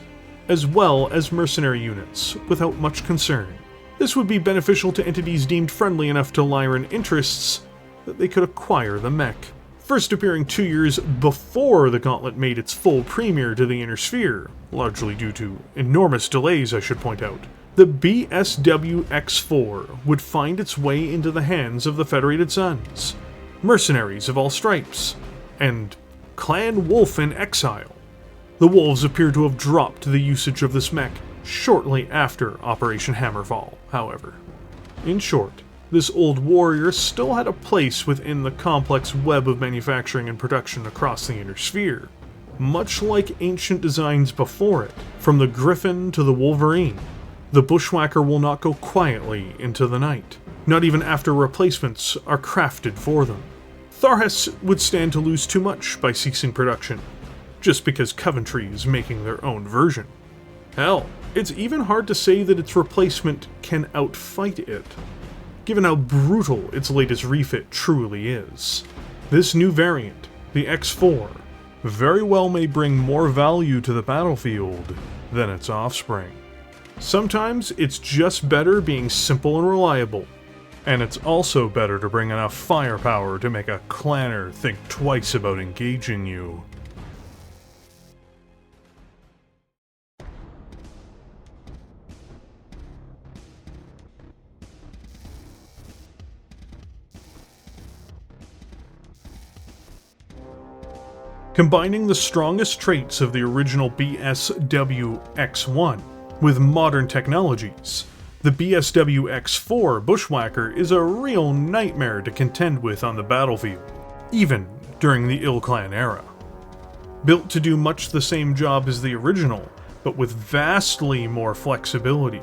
as well as mercenary units, without much concern. This would be beneficial to entities deemed friendly enough to Lyran interests that they could acquire the mech. First appearing 2 years before the Gauntlet made its full premiere to the Inner Sphere, largely due to enormous delays I should point out, the BSW X4 would find its way into the hands of the Federated Sons, mercenaries of all stripes, and Clan Wolf in exile. The Wolves appear to have dropped the usage of this mech shortly after Operation Hammerfall, however. In short, this old warrior still had a place within the complex web of manufacturing and production across the Inner Sphere, much like ancient designs before it, from the Griffin to the Wolverine. The Bushwacker will not go quietly into the night, not even after replacements are crafted for them. Tharkad would stand to lose too much by ceasing production, just because Coventry is making their own version. Hell, it's even hard to say that its replacement can outfight it, given how brutal its latest refit truly is. This new variant, the X4, very well may bring more value to the battlefield than its offspring. Sometimes it's just better being simple and reliable, and it's also better to bring enough firepower to make a clanner think twice about engaging you. Combining the strongest traits of the original BSW X1 with modern technologies, the BSW X4 Bushwacker is a real nightmare to contend with on the battlefield, even during the Ilclan era. Built to do much the same job as the original, but with vastly more flexibility,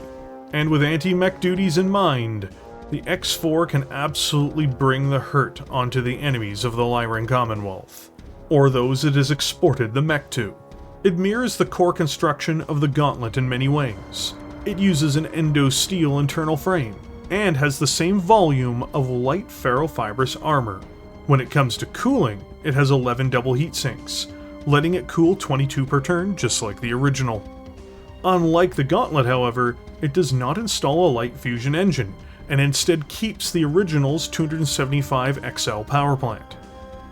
and with anti-mech duties in mind, the X4 can absolutely bring the hurt onto the enemies of the Lyran Commonwealth, or those it has exported the mech to. It mirrors the core construction of the Gauntlet in many ways. It uses an endo-steel internal frame, and has the same volume of light ferrofibrous armor. When it comes to cooling, it has 11 double heat sinks, letting it cool 22 per turn just like the original. Unlike the Gauntlet, however, it does not install a light fusion engine, and instead keeps the original's 275 XL power plant.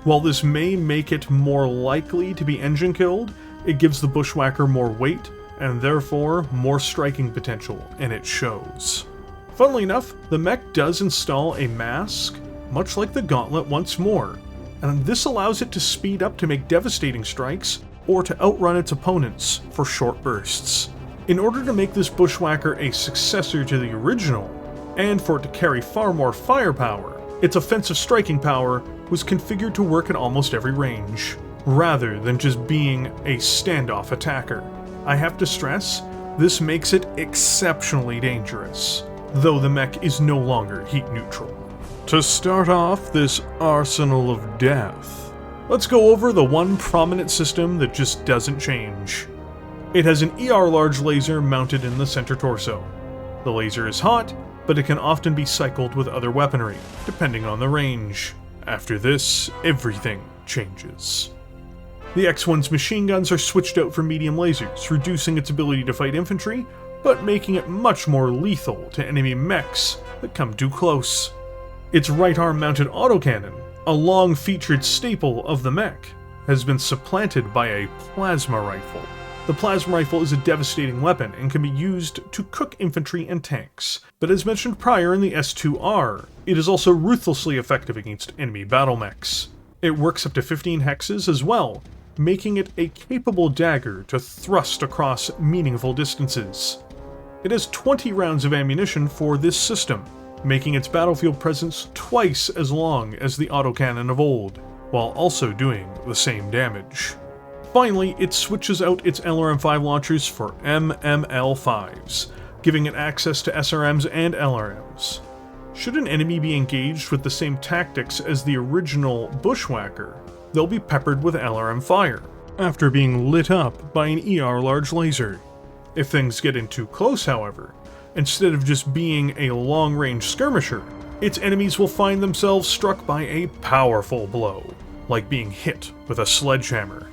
While this may make it more likely to be engine-killed, it gives the Bushwacker more weight, and therefore more striking potential, and it shows. Funnily enough, the mech does install a mask, much like the Gauntlet once more, and this allows it to speed up to make devastating strikes, or to outrun its opponents for short bursts. In order to make this Bushwacker a successor to the original, and for it to carry far more firepower, its offensive striking power was configured to work at almost every range, rather than just being a standoff attacker. I have to stress, this makes it exceptionally dangerous, though the mech is no longer heat neutral. To start off this arsenal of death, let's go over the one prominent system that just doesn't change. It has an ER large laser mounted in the center torso. The laser is hot, but it can often be cycled with other weaponry, depending on the range. After this, everything changes. The X-1's machine guns are switched out for medium lasers, reducing its ability to fight infantry, but making it much more lethal to enemy mechs that come too close. Its right arm mounted autocannon, a long featured staple of the mech, has been supplanted by a plasma rifle. The plasma rifle is a devastating weapon and can be used to cook infantry and tanks, but as mentioned prior in the S2R, it is also ruthlessly effective against enemy battle mechs. It works up to 15 hexes as well, making it a capable dagger to thrust across meaningful distances. It has 20 rounds of ammunition for this system, making its battlefield presence twice as long as the autocannon of old, while also doing the same damage. Finally, it switches out its LRM-5 launchers for MML-5s, giving it access to SRMs and LRMs. Should an enemy be engaged with the same tactics as the original Bushwacker, they'll be peppered with LRM fire, after being lit up by an ER large laser. If things get in too close, however, instead of just being a long-range skirmisher, its enemies will find themselves struck by a powerful blow, like being hit with a sledgehammer.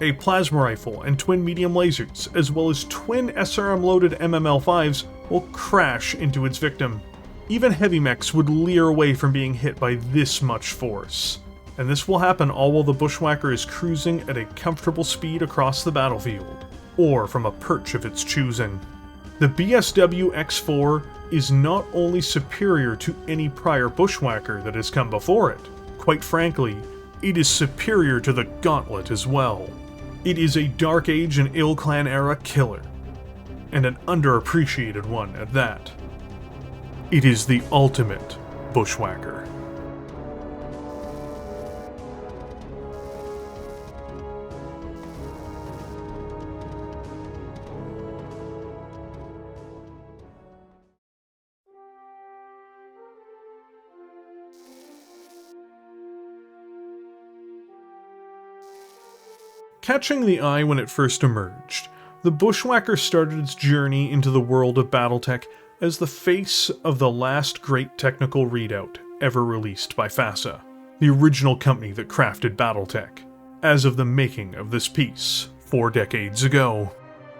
A plasma rifle and twin medium lasers, as well as twin SRM-loaded MML-5s, will crash into its victim. Even heavy mechs would leer away from being hit by this much force, and this will happen all while the Bushwacker is cruising at a comfortable speed across the battlefield, or from a perch of its choosing. The BSW X4 is not only superior to any prior Bushwacker that has come before it, quite frankly, it is superior to the Gauntlet as well. It is a Dark Age and Ilclan era killer, and an underappreciated one at that. It is the ultimate Bushwacker. Catching the eye when it first emerged, the Bushwacker started its journey into the world of Battletech as the face of the last great technical readout ever released by FASA, the original company that crafted Battletech, as of the making of this piece 4 decades ago.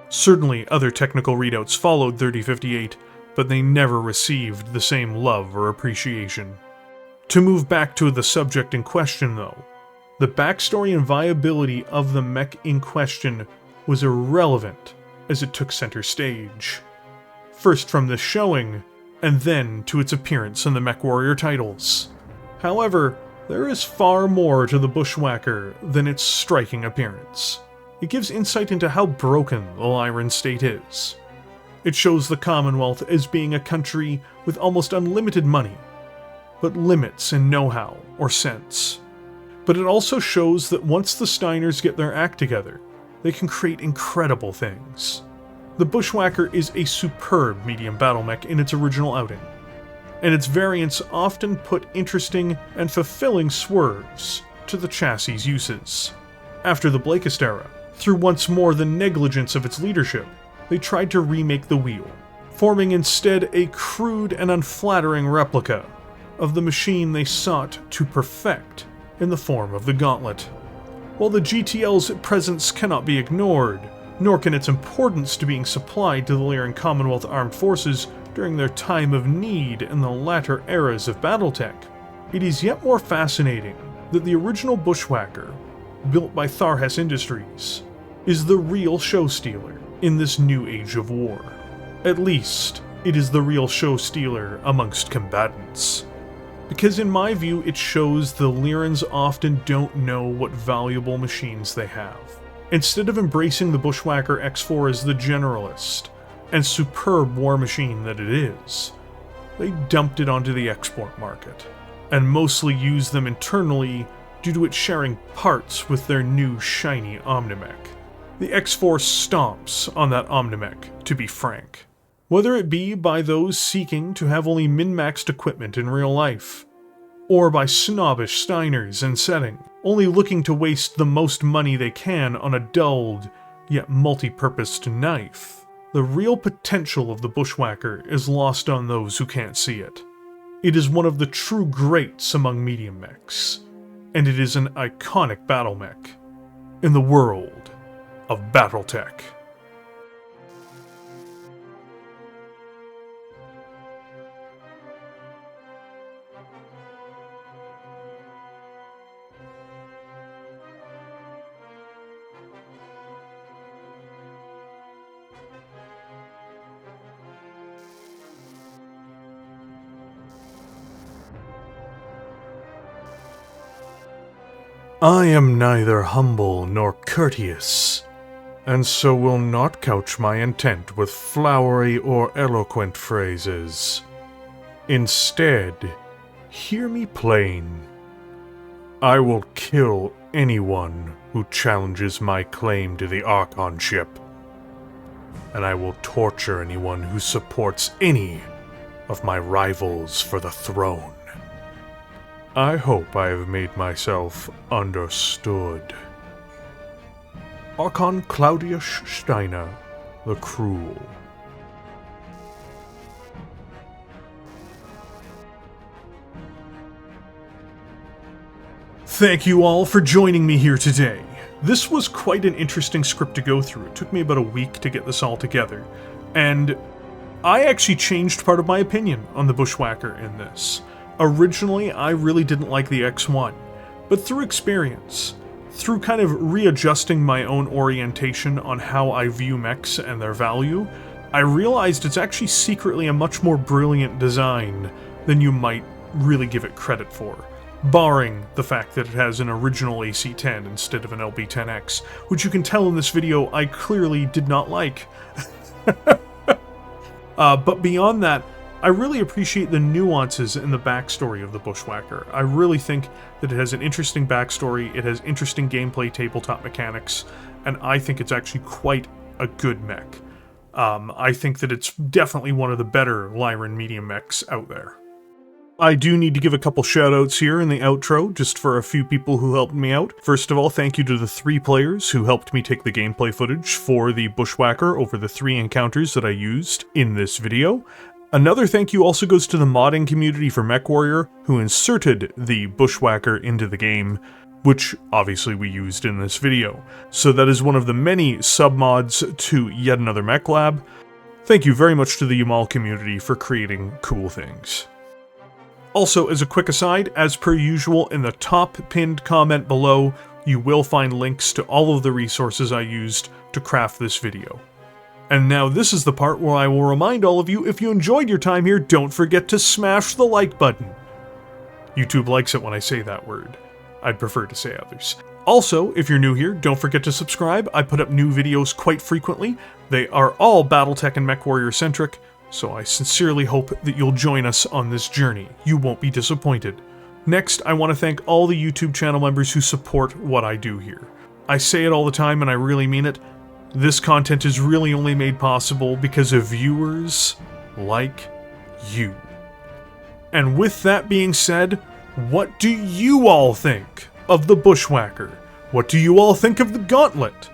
Certainly other technical readouts followed 3058, but they never received the same love or appreciation. To move back to the subject in question though, the backstory and viability of the mech in question was irrelevant as it took center stage. First from this showing, and then to its appearance in the Mechwarrior titles. However, there is far more to the Bushwacker than its striking appearance. It gives insight into how broken the Lyran state is. It shows the Commonwealth as being a country with almost unlimited money, but limits in know-how or sense. But it also shows that once the Steiners get their act together, they can create incredible things. The Bushwacker is a superb medium battle mech in its original outing, and its variants often put interesting and fulfilling swerves to the chassis' uses. After the Blakist era, through once more the negligence of its leadership, they tried to remake the wheel, forming instead a crude and unflattering replica of the machine they sought to perfect in the form of the Gauntlet. While the GTL's presence cannot be ignored, nor can its importance to being supplied to the Lyran Commonwealth Armed Forces during their time of need in the latter eras of Battletech, it is yet more fascinating that the original Bushwacker, built by Tharkad Industries, is the real show stealer in this new age of war. At least, it is the real show stealer amongst combatants. Because in my view, it shows the Lyrans often don't know what valuable machines they have. Instead of embracing the Bushwacker X4 as the generalist and superb war machine that it is, they dumped it onto the export market, and mostly used them internally due to it sharing parts with their new shiny Omnimech. The X4 stomps on that Omnimech, to be frank. Whether it be by those seeking to have only min-maxed equipment in real life, or by snobbish Steiners in setting, only looking to waste the most money they can on a dulled, yet multi-purposed knife, the real potential of the Bushwacker is lost on those who can't see it. It is one of the true greats among medium mechs, and it is an iconic battle mech in the world of Battletech. I am neither humble nor courteous, and so will not couch my intent with flowery or eloquent phrases. Instead, hear me plain. I will kill anyone who challenges my claim to the Archonship, and I will torture anyone who supports any of my rivals for the throne. I hope I have made myself understood. Archon Claudius Steiner, the Cruel. Thank you all for joining me here today. This was quite an interesting script to go through. It took me about a week to get this all together, and I actually changed part of my opinion on the Bushwacker in this. Originally, I really didn't like the X1, but through experience, through kind of readjusting my own orientation on how I view mechs and their value, I realized it's actually secretly a much more brilliant design than you might really give it credit for, barring the fact that it has an original AC-10 instead of an LB-10X, which you can tell in this video I clearly did not like. But beyond that, I really appreciate the nuances in the backstory of the Bushwacker. I really think that it has an interesting backstory, it has interesting gameplay tabletop mechanics, and I think it's actually quite a good mech. I think that it's definitely one of the better Lyran medium mechs out there. I do need to give a couple shoutouts here in the outro, just for a few people who helped me out. First of all, thank you to the 3 players who helped me take the gameplay footage for the Bushwacker over the 3 encounters that I used in this video. Another thank you also goes to the modding community for Mechwarrior, who inserted the Bushwacker into the game, which obviously we used in this video. So that is one of the many submods to yet another mech lab. Thank you very much to the Yamal community for creating cool things. Also, as a quick aside, as per usual, in the top pinned comment below, you will find links to all of the resources I used to craft this video. And now this is the part where I will remind all of you, if you enjoyed your time here, don't forget to smash the like button. YouTube likes it when I say that word. I'd prefer to say others. Also, if you're new here, don't forget to subscribe. I put up new videos quite frequently. They are all Battletech and Mechwarrior centric, so I sincerely hope that you'll join us on this journey. You won't be disappointed. Next, I want to thank all the YouTube channel members who support what I do here. I say it all the time and I really mean it. This content is really only made possible because of viewers like you. And with that being said, what do you all think of the Bushwacker? What do you all think of the Gauntlet?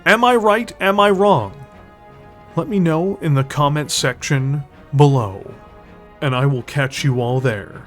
Am I right? Am I wrong? Let me know in the comment section below, and I will catch you all there.